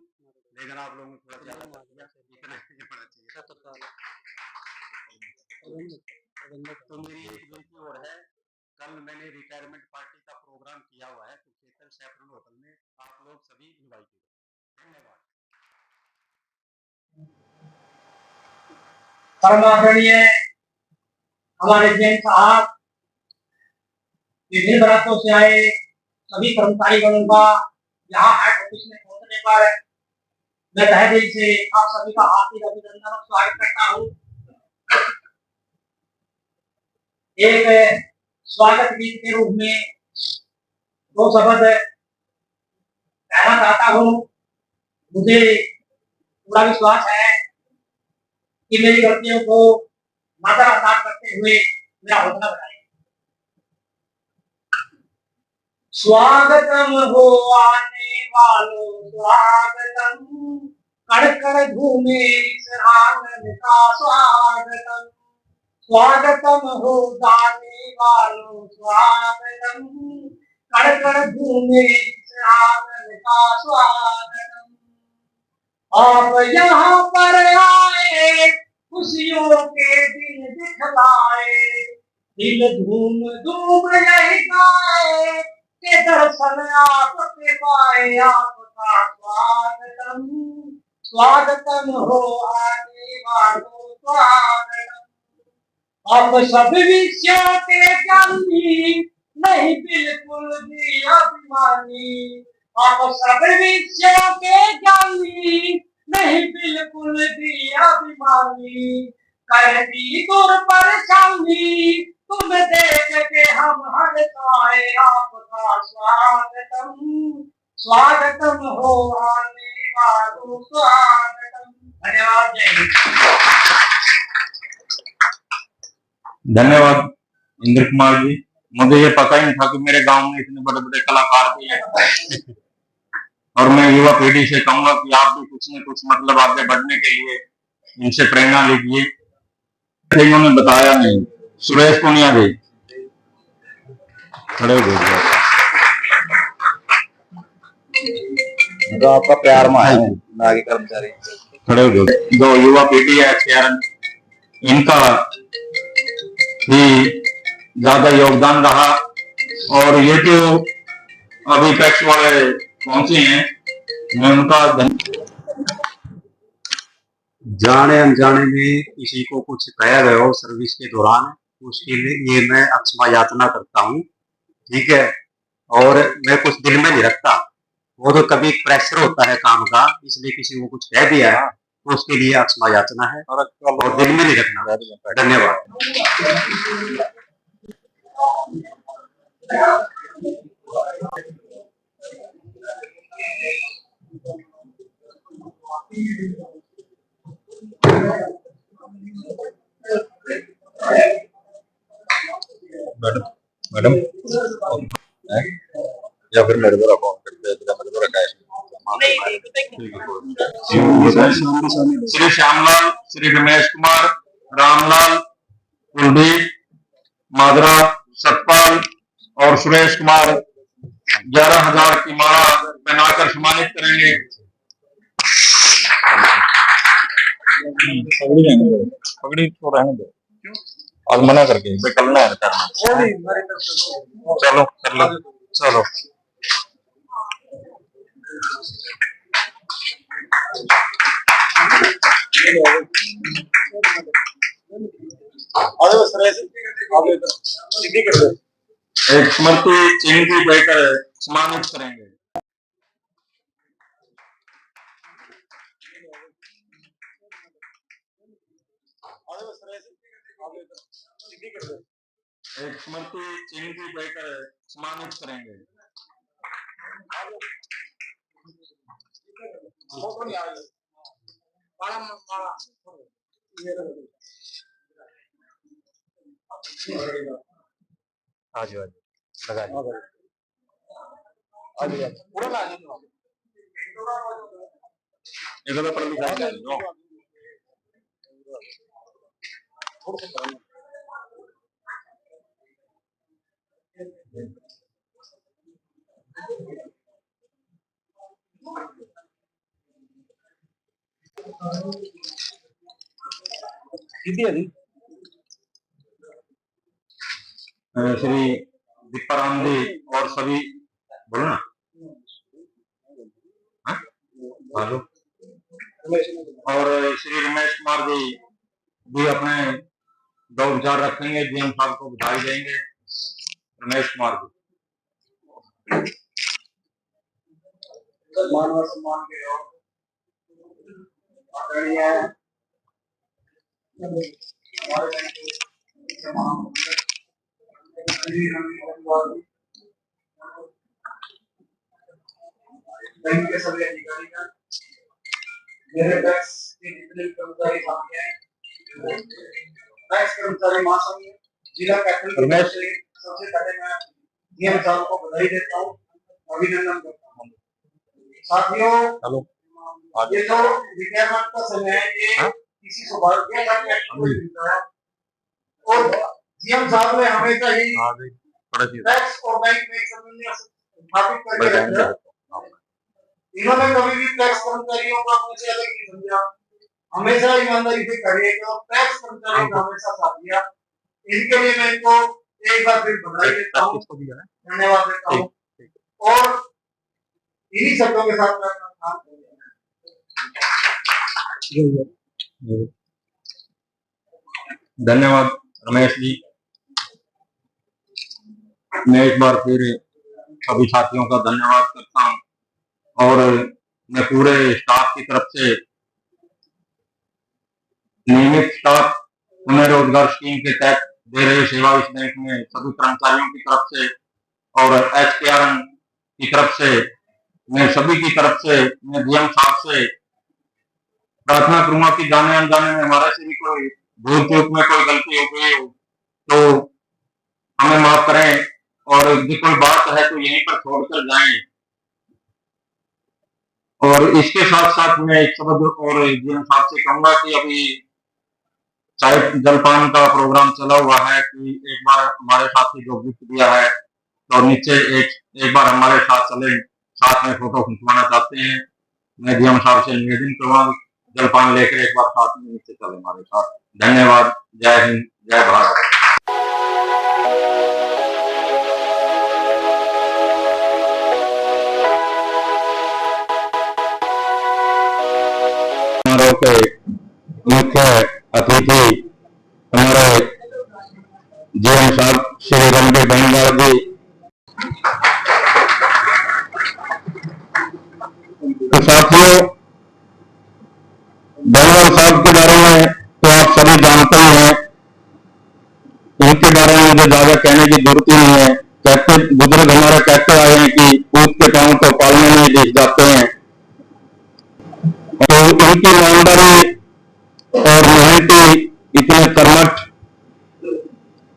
लेकिन आप लोगों ने थोड़ा ज्यादा कर दिया, इतना नहीं होना चाहिए। तो मेरी एक विनती और है, कल मैंने रिटायरमेंट पार्टी का प्रोग्राम किया हुआ है कुरुक्षेत्र सैफरन होटल में, आप लोग सभी इनवाइटेड हैं। धन्यवाद। परमादरणीय हमारे जैन साहब, विभिन्न राज्यों से आए सभी कर्मचारी गणों का यहाँ हेड ऑफिस में पहुंचने पर मैं तहे दिल से आप सभी का हार्दिक अभिनंदन और स्वागत करता हूँ। एक स्वागत गीत के रूप में दो शब्द कहना चाहता हूँ। मुझे पूरा विश्वास है कि मेरी गलतियों को नजरअंदाज करते हुए मेरा हौसला बढ़ाएं। स्वागतम हो आने वालों, स्वागतम, कण कण घूमे इस आंगन का स्वागतम। स्वागतम हो जाने वालों, स्वागतम, कण कण घूमे इस आंगन का स्वागतम। आप यहाँ पर आए, खुशियों के दिन दिखलाए, दिल धूम धूम यही गाए के दर्शन आपके पाए। आपका स्वागतम, स्वागतम हो आने वालों, स्वागतम। आप सब विषयों के ज्ञानी, नहीं बिल्कुल भी अभिमानी। आप सब विषयों के ज्ञानी, नहीं बिल्कुल भी अभिमानी। कर दी दूर परेशानी, तुम देख के हम हर्षाए। आपका स्वागतम, स्वागतम हो आने वालों, स्वागतम। धन्यवाद। धन्यवाद इंद्र कुमार जी। मुझे ये पता ही नहीं था कि मेरे गांव में इतने बड़े बड़े कलाकार भी हैं। और मैं युवा पीढ़ी से कहूंगा कि आप भी कुछ न कुछ मतलब आगे बढ़ने के लिए इनसे प्रेरणा लीजिए। इन्होंने बताया नहीं, सुरेश पुनिया जी खड़े हो गए। तो आपका प्यार में है ना कि कर्मचारी खड़े हो जाओ। जो युवा पीढ़ी है कारण इनका ही ज्यादा योगदान रहा, और ये जो अभी टैक्स वाले पहुंचे हैं, मैं उनका जाने अनजाने में किसी को कुछ कहा गया हो सर्विस के दौरान, उसके लिए ये मैं अक्षमा याचना करता हूँ, ठीक है। और मैं कुछ दिल में नहीं रखता, वो तो कभी प्रेशर होता है काम का, इसलिए किसी को कुछ कह दिया है तो उसके लिए अक्षमा याचना है और दिल में नहीं रखना। धन्यवाद। मैडम या फिर मेरे को अकाउंट करते हैं, मेरे को कैश श्री श्यामलाल, श्री रमेश कुमार, रामलाल, कुलदीप, मादरा, सतपाल और सुरेश कुमार 11,000 की माला पहनाकर सम्मानित करेंगे। पगड़ी तो रहने दो, आज मना करके करना है करना। चलो कर लो, चलो एक स्मृति चिन्ह की देकर सम्मानित करेंगे। एक स्मृति चिन्ह की देकर सम्मानित करेंगे। आज लगा इधर पर लिखा है लो। श्री दीपाराम जी और सभी बोलो ना, हेलो, और श्री रमेश कुमार जी भी अपने दो विचार रखेंगे, जीएम साहब को बधाई देंगे। रमेश कुमार जी मान और सम्मान के योग आदरणीय हमारे तमाम बैंक के सभी अधिकारी का, मेरे टैक्स के जितने कर्मचारी साथी हैं, टैक्स कर्मचारी महासंघ जिला कैपिटल से सबसे पहले मैं डीएम साहब को बधाई देता हूँ, अभिनंदन करता हूँ। साथियों, ये जो रिटायरमेंट का समय है, ये किसी सौभाग्य का मिलता है, और डीएम साहब ने हमेशा ही टैक्स और बैंक में समन्वय स्थापित करके रखा है। इन्होंने कभी भी टैक्स कर्मचारियों को अपने से अलग नहीं समझा, हमेशा ईमानदारी से कार्य किया और टैक्स कर्मचारियों का हमेशा साथ दिया। इनके लिए मैं इनको एक बार फिर बधाई देता हूँ, धन्यवाद देता हूँ, और इन्हीं शब्दों के साथ मैं अपना काम करूंगा। धन्यवाद रमेश जी। मैं एक बार फिर सभी साथियों का धन्यवाद करता हूँ, और मैं पूरे स्टाफ की तरफ से, नियमित स्टाफ उन्हें रोजगार स्कीम के तहत दे रहे सेवा इस बैंक में सभी कर्मचारियों की तरफ से और एचकेआरएन की तरफ से, मैं सभी की तरफ से, मैं डीएम साहब से प्रार्थना करूंगा कि जाने अनजाने में हमारे से भी कोई भूल चूक में कोई गलती हो गई हो तो हमें माफ करें, और यदि कोई बात है तो यहीं पर छोड़कर जाएं। और इसके साथ साथ मैं एक शब्द और डीएम साहब से कहूंगा कि अभी चाय जलपान का प्रोग्राम चला हुआ है, कि एक बार हमारे साथ ही जो गिफ्ट दिया है तो नीचे एक बार हमारे साथ चले, साथ में फोटो खिंचवाना चाहते हैं, मैं डीएम साहब से निवेदन करूँगा जलपान लेकर एक बार साथ में नीचे चले हमारे साथ। धन्यवाद। जय हिंद, जय भारत। के मुख्य अतिथि हमारे जीएम साहब श्री रणबीर बेनीवाल जी, तो साथियों बेनीवाल साहब के बारे में तो आप सभी जानते ही हैं, इनके बारे में मुझे ज्यादा कहने की जरूरत ही नहीं है। कहते बुजुर्ग हमारे कहते आए हैं कि ऊँट के पांव तो पालने में ही दिख जाते हैं। तो उनकी ईमानदारी और मेहनती इतने कर्मठ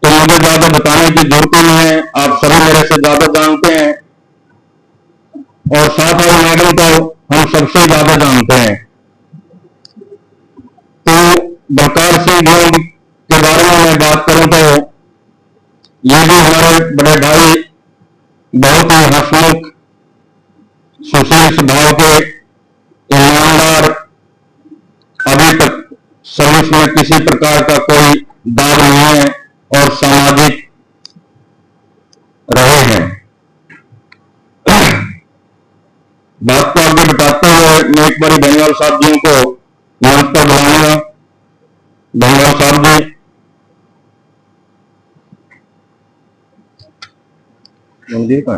तो मुझे ज्यादा बताने की जरूरत ही नहीं है, आप सभी मेरे से ज्यादा जानते हैं। और साथ ही मैडम को हम सबसे ज्यादा जानते हैं। तो बलकार सिंह जी के बारे में मैं बात करूं तो ये भी हमारे बड़े भाई, बहुत ही हंसमुख, सुशील स्वभाव के, ईमानदार, अभी तक सर्विस में किसी प्रकार का कोई दाग नहीं है और सामाजिक रहे हैं। बात को आगे बताते हुए मैं एक बार बेनीवाल साहब जी को मंच पर बुलाऊंगा। बेनीवाल साहब जी, मंदिर का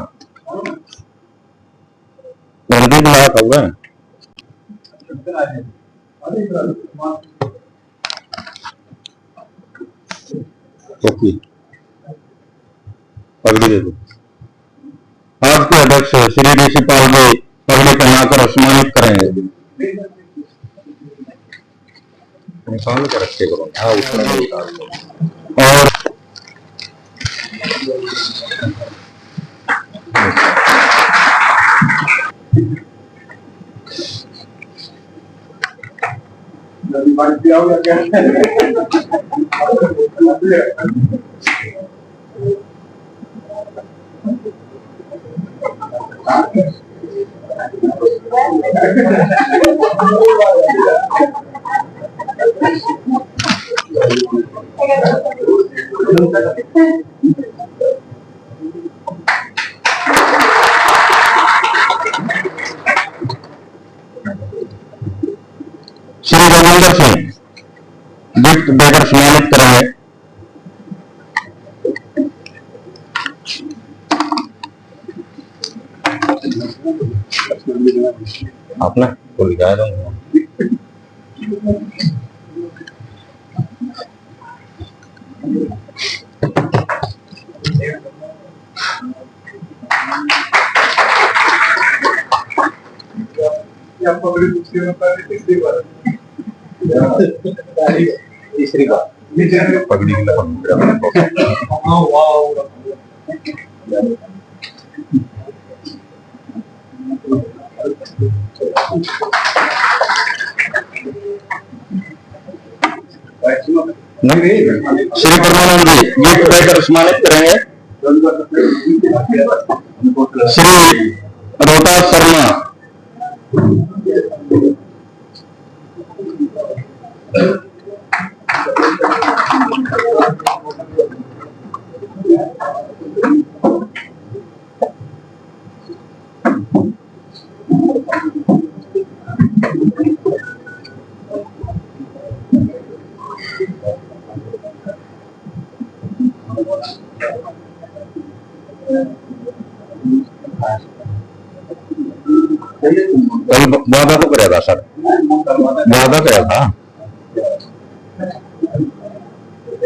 मंदिर लाया हुआ है। ओके, पगड़ी दे दो। आज के अध्यक्ष श्री डीसी पाल जी पगड़ी पहनाकर सम्मानित करेंगे। निशान के रखे करो। हाँ, और श्री राजेंद्र सिंह गिफ्ट देकर सम्मानित करेंगे। आपने बोल गया तीसरी बार पगड़ी नहीं, श्री परमानंद जी गिफ्ट देकर सम्मानित करेंगे। श्री रोहतास शर्मा, वादा तो कराया था सर, वादा कराया था।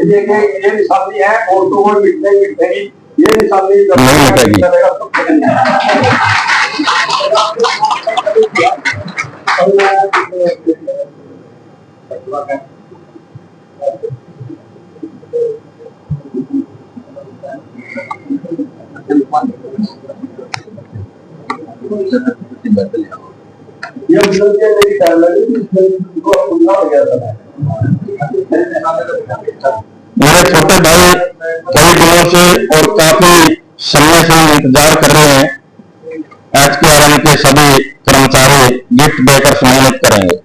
ये निशानी है और तो और मिटेगी, ये निशानी नहीं मिटेगी। मेरे छोटे भाई कई दिनों से और काफी समय से इंतजार कर रहे हैं एचकेआरएम के सभी कर्मचारी गिफ्ट देकर सम्मानित करेंगे।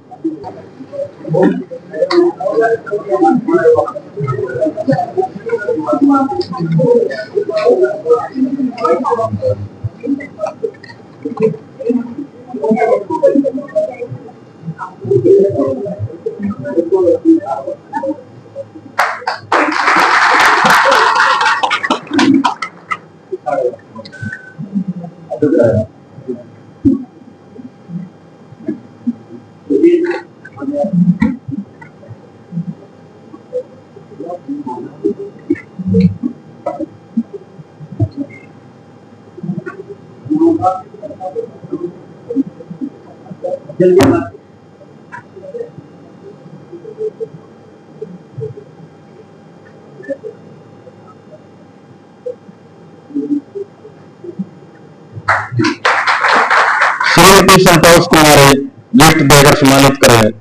श्रीमती संतोष कुमारी गिफ्ट देकर सम्मानित करें।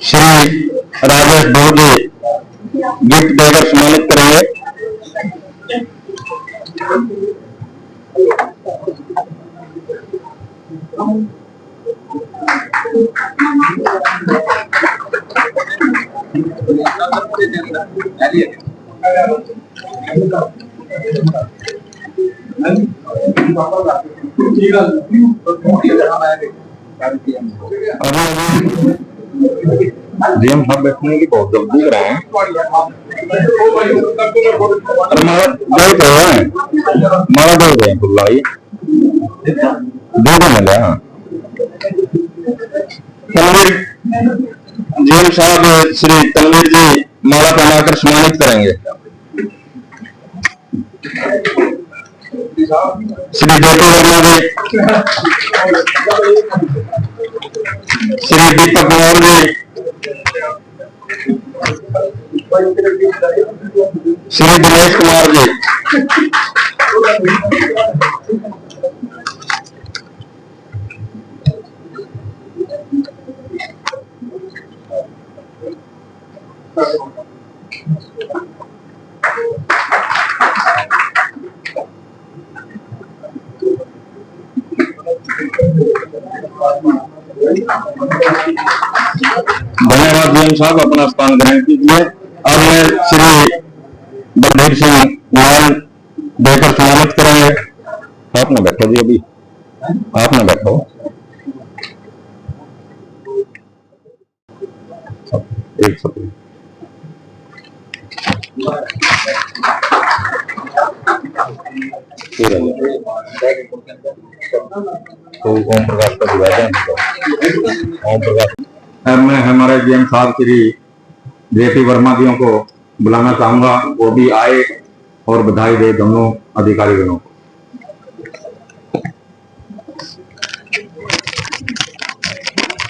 श्री राजेश डोजी गिफ्ट देकर सम्मानित करेंगे। डीएम साहब बैठने की बहुत जल्दी कर रहे हैं। मारा दे रहे हैं बुलाई दे मिले। हाँ तनवीर डीएम साहब श्री तनवीर जी माला पहनाकर सम्मानित करेंगे। श्री ज्योति वर्मा जी, श्री दीपक कुमार जी, श्री दिनेश कुमार जी, धन्यवाद डीएम साहब, अपना स्थान ग्रहण कीजिए। अब मैं श्री बलबीर सिंह लाल देकर सम्मानित करेंगे। आप ना बैठो जी, अभी आप ना बैठो। एक सेकंड। तो ओम प्रकाश का विभाजन ओम प्रकाश। मैं हमारे डीएम साहब श्री जेपी वर्मा जी को बुलाना चाहूंगा, वो भी आए और बधाई दे दोनों अधिकारियों को।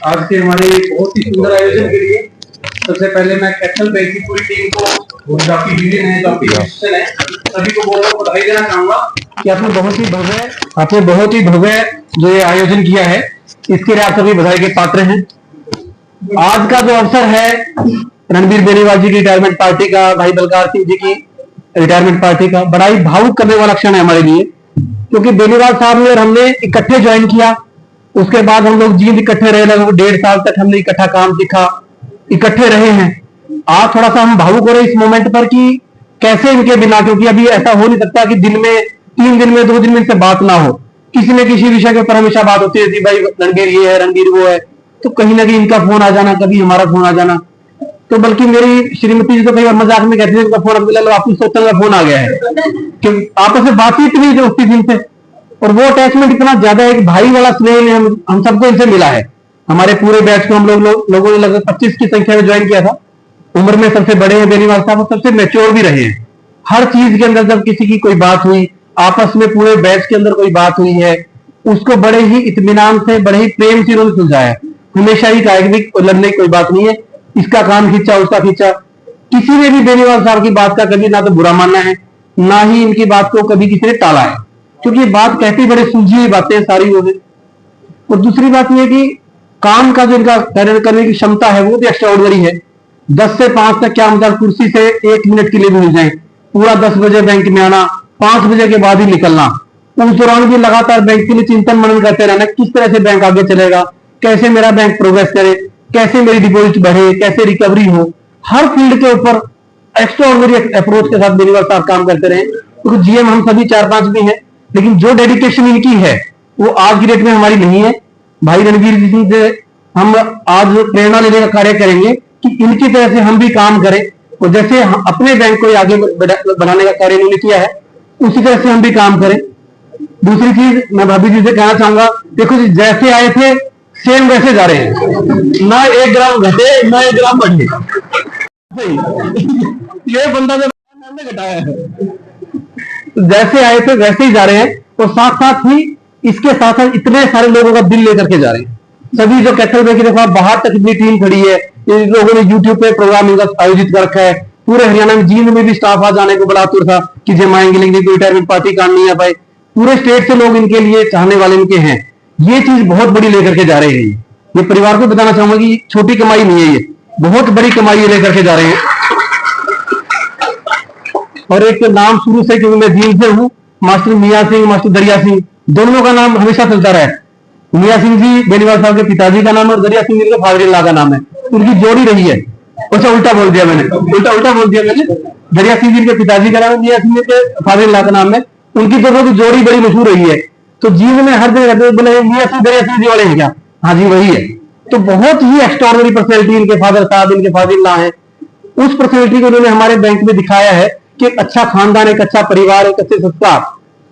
आज के हमारे बहुत ही सुंदर आयोजन के लिए सबसे पहले मैं कैपिटल बैंक की पूरी टीम को, डॉक्टर यूनियन है, डॉक्टर क्रिश्चियन है, सभी को बहुत बहुत बधाई देना चाहूंगा कि आपने बहुत ही भव्य जो ये आयोजन किया है, इसके लिए आप सभी बधाई के पात्र हैं। आज का जो अवसर है रणबीर बेनीवाल जी की रिटायरमेंट पार्टी का, भाई बलकार सिंह जी की रिटायरमेंट पार्टी का, बड़ा ही भावुक करने वाला क्षण है हमारे लिए, क्योंकि बेनीवाल साहब ने और हमने इकट्ठे ज्वाइन किया। उसके बाद हम लोग जींद इकट्ठे रहे, लगभग 1.5 साल तक हमने इकट्ठा काम सीखा, इकट्ठे रहे हैं। आज थोड़ा सा हम भावुक हो रहे इस मोमेंट पर कि कैसे इनके बिना, क्योंकि अभी ऐसा हो नहीं सकता कि दिन में 3 दिन में 2 दिन में इनसे बात ना हो, किसी न किसी विषय के ऊपर हमेशा बात होती है, भाई रणबीर ये है, रणबीर वो है, तो कहीं ना कहीं इनका फोन आ जाना, कभी हमारा फोन आ जाना। तो बल्कि मेरी श्रीमती जी तो कई बार मजाक में कहती है उनका फोन आपको सोचने का फोन आ गया है, कि आपस में बातचीत नहीं जो उसी दिन से, और वो अटैचमेंट इतना ज्यादा है कि भाई वाला स्नेह हम सबको इनसे मिला है। हमारे पूरे बैच को हम लोगों ने लगभग 25 की संख्या में ज्वाइन किया था। उम्र में सबसे बड़े हैं बेनीवाल साहब, सबसे मैच्योर भी रहे हैं। हर चीज के अंदर जब किसी की कोई बात हुई, आपस में पूरे बैच के अंदर कोई बात हुई है, उसको बड़े ही इत्मीनान से, बड़े ही प्रेम से उन्होंने सुलझाया। हमेशा ही कहा कि लड़ने की कोई बात नहीं है, इसका कान खींचा उसका खींचा। किसी ने भी बेनीवाल साहब की बात का कभी ना तो बुरा मानना है, ना ही इनकी बात को कभी किसी ने टाला है, क्योंकि ये बात कहती बड़े सुलझी हुई बातें सारी वो है। और दूसरी बात यह कि काम का जो इनका करने की क्षमता है वो भी एक्स्ट्राऑर्डिनरी है। 10 से 5 तक क्या मतलब, कुर्सी से 1 मिनट के लिए भी मिल जाए, पूरा 10 बजे बैंक में आना, 5 बजे के बाद ही निकलना, उस दौरान भी लगातार बैंक के लिए चिंतन मनन करते रहना, किस तरह से बैंक आगे चलेगा, कैसे मेरा बैंक प्रोग्रेस करे, कैसे मेरी डिपॉजिट बढ़े, कैसे रिकवरी हो। हर फील्ड के ऊपर एक्स्ट्राऑर्डिनरी अप्रोच के साथ बेनीवाल साहब काम करते रहे। क्योंकि जीएम हम सभी 4-5 भी हैं, लेकिन जो डेडिकेशन इनकी है वो आज की डेट में हमारी नहीं है। भाई रणवीर जी सिंह से हम आज प्रेरणा लेने का कार्य करेंगे कि इनकी तरह से हम भी काम करें, और जैसे हम अपने बैंक को आगे बढ़ाने का कार्य इन्होंने किया है उसी तरह से हम भी काम करें। दूसरी चीज मैं भाभी जी से कहना चाहूंगा, देखो जी जैसे आए थे सेम वैसे जा रहे हैं, ना 1 ग्राम घटे ना 1 ग्राम बढ़े। ये बंदा जो हमने घटाया है, जैसे आए थे वैसे ही जा रहे हैं, और साथ साथ ही इसके साथ साथ इतने सारे लोगों का दिल लेकर के जा रहे हैं। सभी जो कैथल बैंक की देखो बाहर तक इतनी टीम खड़ी है, इन लोगों ने यूट्यूब पे प्रोग्राम इनका आयोजित कर रखा है। पूरे हरियाणा में, जींद में भी स्टाफ आज आने को बड़ा आतुर था कि जब आएंगे, लेकिन कोई रिटायरमेंट पार्टी काम नहीं आ पाए। पूरे स्टेट से लोग इनके लिए चाहने वाले इनके हैं। ये चीज बहुत बड़ी लेकर के जा रहे हैं। ये परिवार को बताना चाहूंगा कि छोटी कमाई नहीं है, ये बहुत बड़ी कमाई लेकर के जा रहे हैं। और एक नाम शुरू से, क्योंकि मैं जींद से हूँ, मास्टर मियां सिंह, मास्टर दरिया सिंह, दोनों का नाम हमेशा चलता रहा है। मियां सिंह जी बेनीवाल साहब के पिताजी का नाम है, और दरिया सिंह जी के फादर इन लॉ का नाम है। उनकी जोड़ी रही है। अच्छा उल्टा बोल दिया मैंने, उल्टा बोल दिया मैंने। दरिया सिंह जी के पिताजी का नाम है, मियां सिंह जी के फादर इन लॉ का नाम है। उनकी दोनों की जोड़ी बड़ी मशहूर रही है। तो जींद में हर जगह बोले मियां सिंह दरिया सिंह जी वाले हैं क्या? हाँ जी वही है। तो बहुत ही एक्स्ट्राऑर्डिनरी पर्सनैलिटी इनके फादर साहब, इनके फादर इन लॉ है। उस पर्सनैलिटी को उन्होंने हमारे बैंक में दिखाया है कि एक अच्छा खानदान, एक अच्छा परिवार, एक अच्छे संस्कार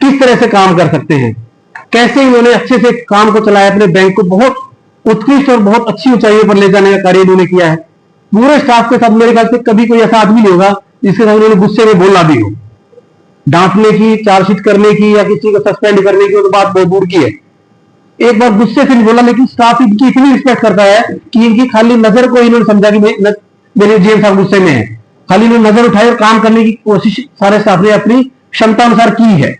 किस तरह से काम कर सकते हैं। कैसे इन्होंने अच्छे से काम को चलाया, अपने बैंक को बहुत उत्कृष्ट और बहुत अच्छी ऊंचाइयों पर ले जाने का कार्य इन्होंने किया है। पूरे स्टाफ के साथ मेरे ख्याल से कभी कोई ऐसा आदमी नहीं होगा जिसके साथ उन्होंने गुस्से में बोलना भी हो। डांटने की, चार्जशीट करने की या किसी को सस्पेंड करने की तो बात बहुत दूर की है। एक बार गुस्से से नहीं बोला, लेकिन स्टाफ इनकी इतनी रिस्पेक्ट करता है कि इनकी खाली नजर को इन्होंने समझा कि मेरे जीएम साहब गुस्से में है। खाली इन्होंने नजर उठाई और काम करने की कोशिश सारे स्टाफ ने अपनी क्षमता अनुसार की है।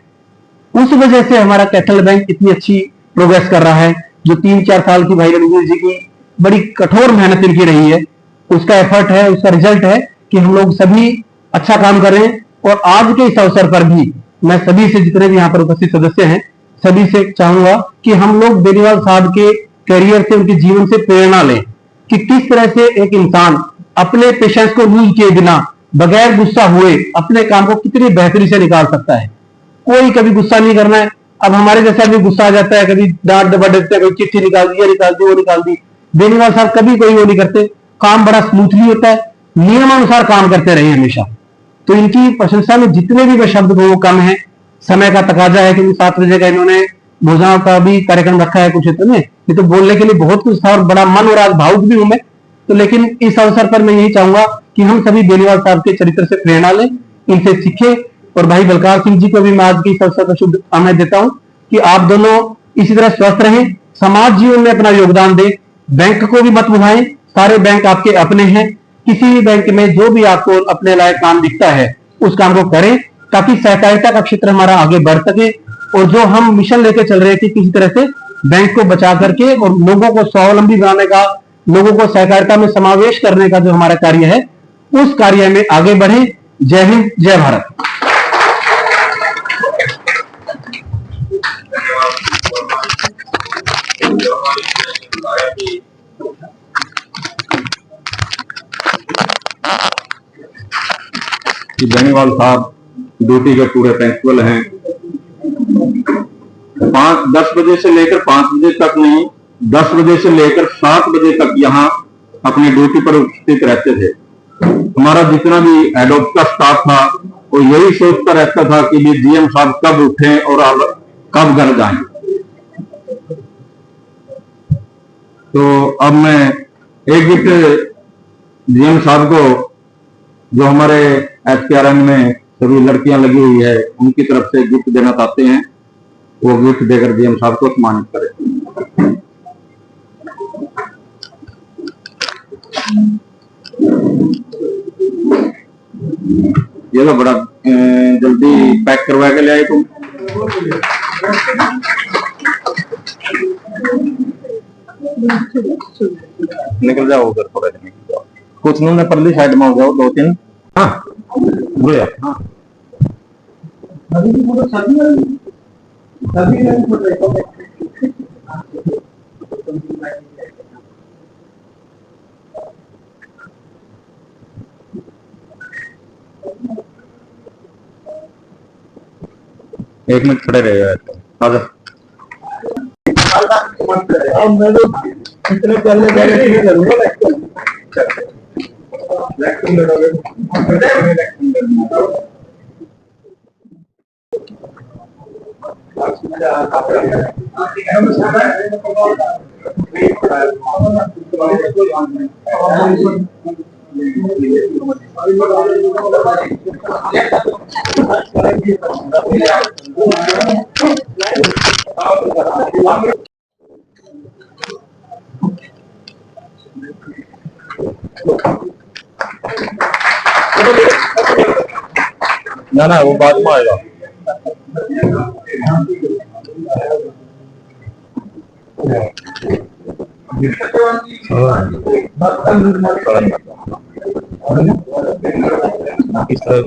उस वजह से हमारा कैथल बैंक इतनी अच्छी प्रोग्रेस कर रहा है। जो 3-4 साल की भाई रणवीर जी की बड़ी कठोर मेहनत इनकी रही है, उसका एफर्ट है, उसका रिजल्ट है कि हम लोग सभी अच्छा काम कर रहे हैं। और आज के इस अवसर पर भी मैं सभी से, जितने भी यहाँ पर उपस्थित सदस्य हैं, सभी से चाहूंगा कि हम लोग बेनीवाल साहब के करियर से, उनके जीवन से प्रेरणा लें कि किस तरह से एक इंसान अपने पेशेंस को लूज किए बिना, बगैर गुस्सा हुए अपने काम को कितनी बेहतरी से निकाल सकता है। कोई कभी गुस्सा नहीं करना है। अब हमारे जैसे अभी गुस्सा आ जाता है, कभी डांट दबा देते हैं, कभी चिट्ठी निकाल दी, ये निकाल दी, वो निकाल दी। बेनीवाल साहब कभी कोई वो नहीं करते, काम बड़ा स्मूथली होता है, नियमानुसार काम करते रहे हमेशा। तो इनकी प्रशंसा में जितने भी मैं शब्द वो कम है। समय का तकाजा है क्योंकि 7 बजे का इन्होंने भोजन का भी कार्यक्रम रखा है कुछ में, ये तो बोलने के लिए बहुत कुछ था और बड़ा मन और आज भावुक भी हूं मैं। तो लेकिन इस अवसर पर मैं यही चाहूंगा कि हम सभी बेनीवाल साहब के चरित्र से प्रेरणा लें, इनसे सीखें। और भाई बलकार सिंह जी को भी मैं आज की इस अवसर पर शुभकामनाएं देता हूं कि आप दोनों इसी तरह स्वस्थ रहें, समाज जीवन में अपना योगदान दें, बैंक को भी मत भुलाएं। सारे बैंक आपके अपने हैं। किसी भी बैंक में जो भी आपको अपने लायक काम दिखता है उस काम को करें, ताकि सहकारिता का क्षेत्र हमारा आगे बढ़ सके। और जो हम मिशन लेके चल रहे थे किसी तरह से बैंक को बचा करके और लोगों को स्वावलंबी बनाने का, लोगों को सहकारिता में समावेश करने का जो हमारा कार्य है, उस कार्य में आगे बढ़े। जय हिंद, जय भारत। बेनीवाल साहब ड्यूटी के पूरे प्रिंसिपल हैं। 10 बजे से लेकर 5 बजे तक नहीं, 10 बजे से लेकर 7 बजे तक यहाँ अपनी ड्यूटी पर उपस्थित रहते थे। हमारा जितना भी हेड ऑफिस का स्टाफ था वो यही सोचता रहता था कि ये जीएम साहब कब उठें और कब घर जाएं। तो अब मैं एक गिफ्ट जीएम साहब को, जो हमारे एसकेआरएन में सभी लड़कियां लगी हुई है, उनकी तरफ से गिफ्ट देना चाहते हैं। वो गिफ्ट देकर जीएम साहब को सम्मानित करें। ये तो बड़ा जल्दी पैक करवा के ले आए तुम। निकल जाओ उधर, थोड़ा निकल जाओ, कुछ नहीं, परली साइड में हो जाओ 2-3। हाँ बुरे हाँ सभी लोग बोल रहे हैं। एक मिनट खड़े रहेगा। आजा। अब मैं तो इतने पहले नहीं करूँगा लेकिन लड़ोगे। ना ना, वो बाद में आएगा। इस तरह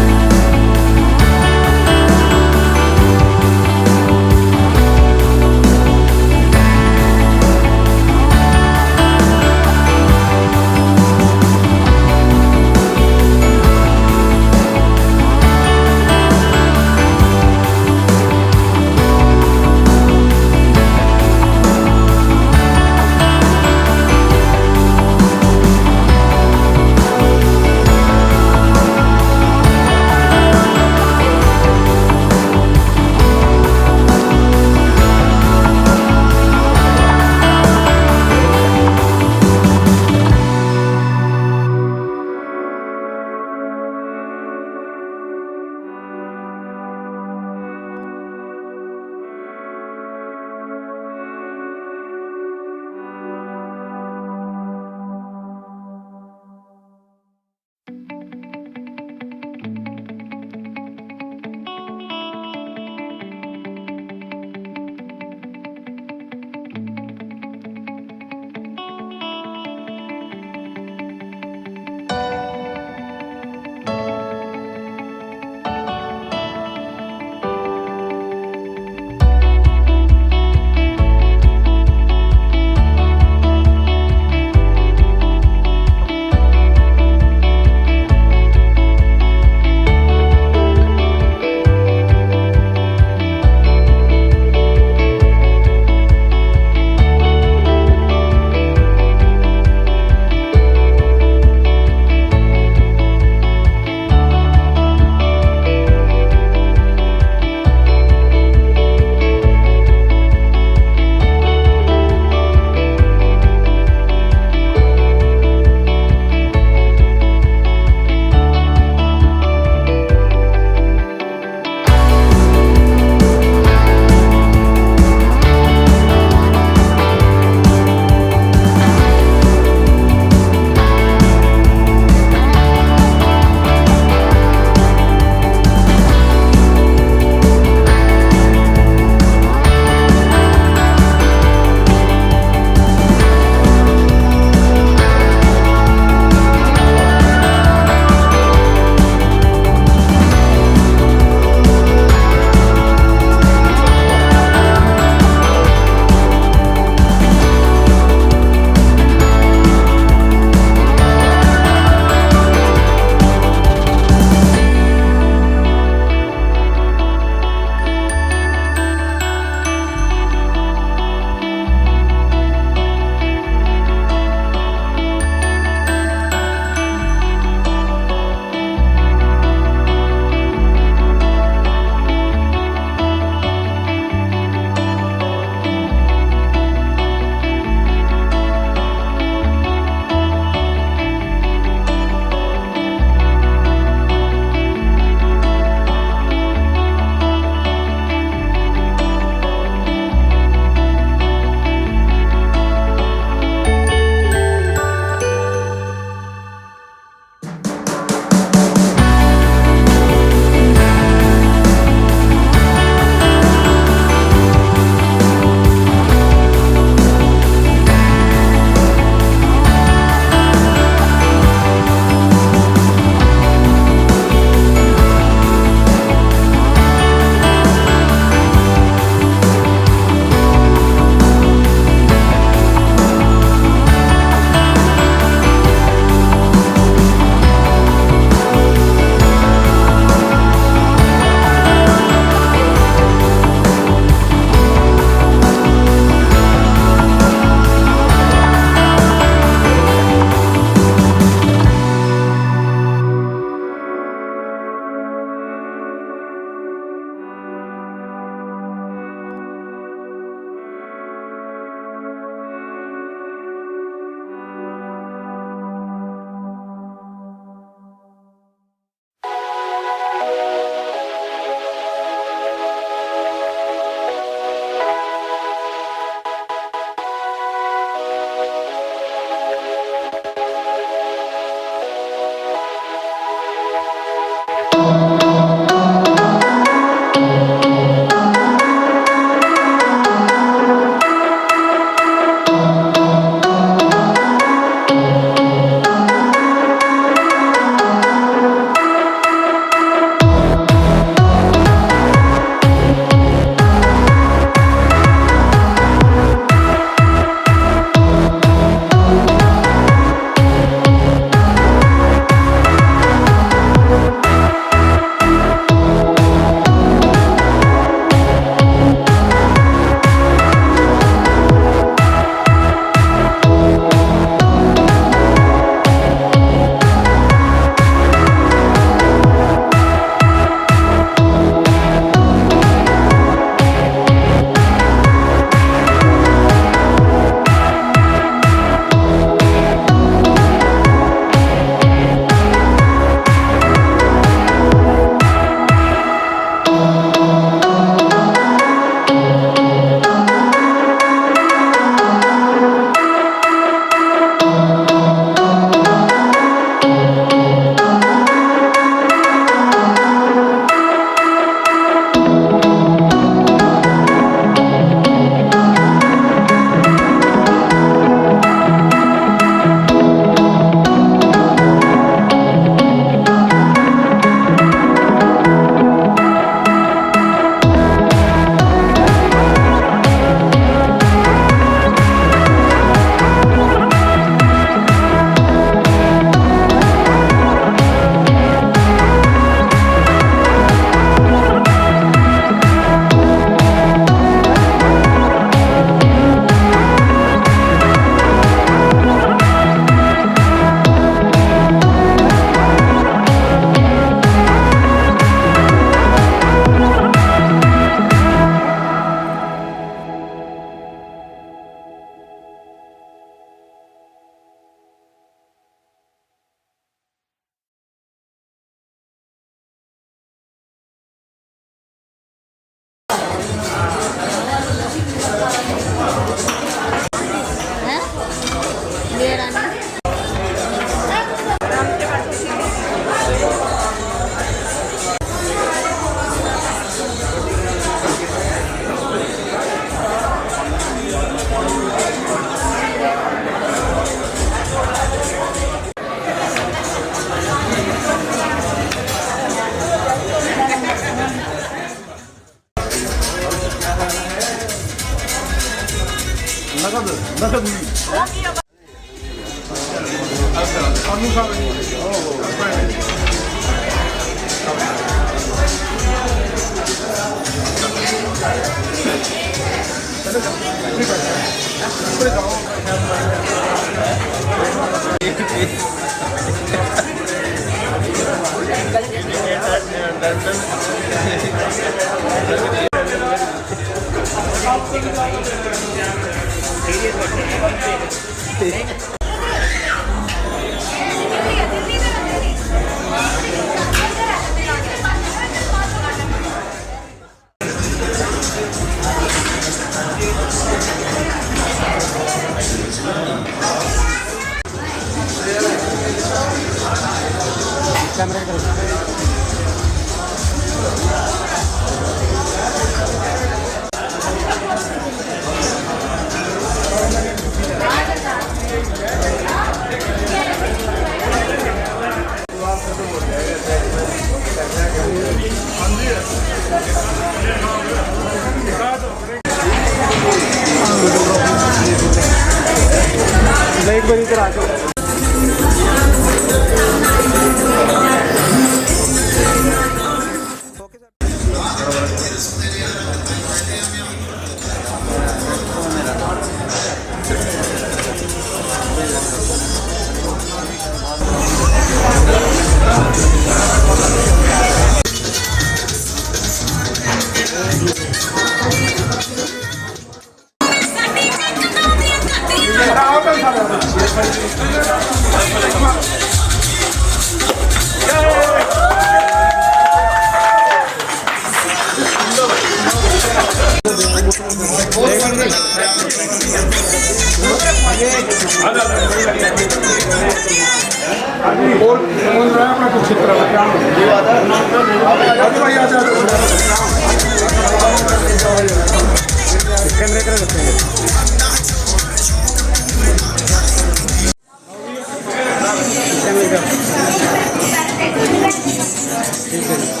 ठीक है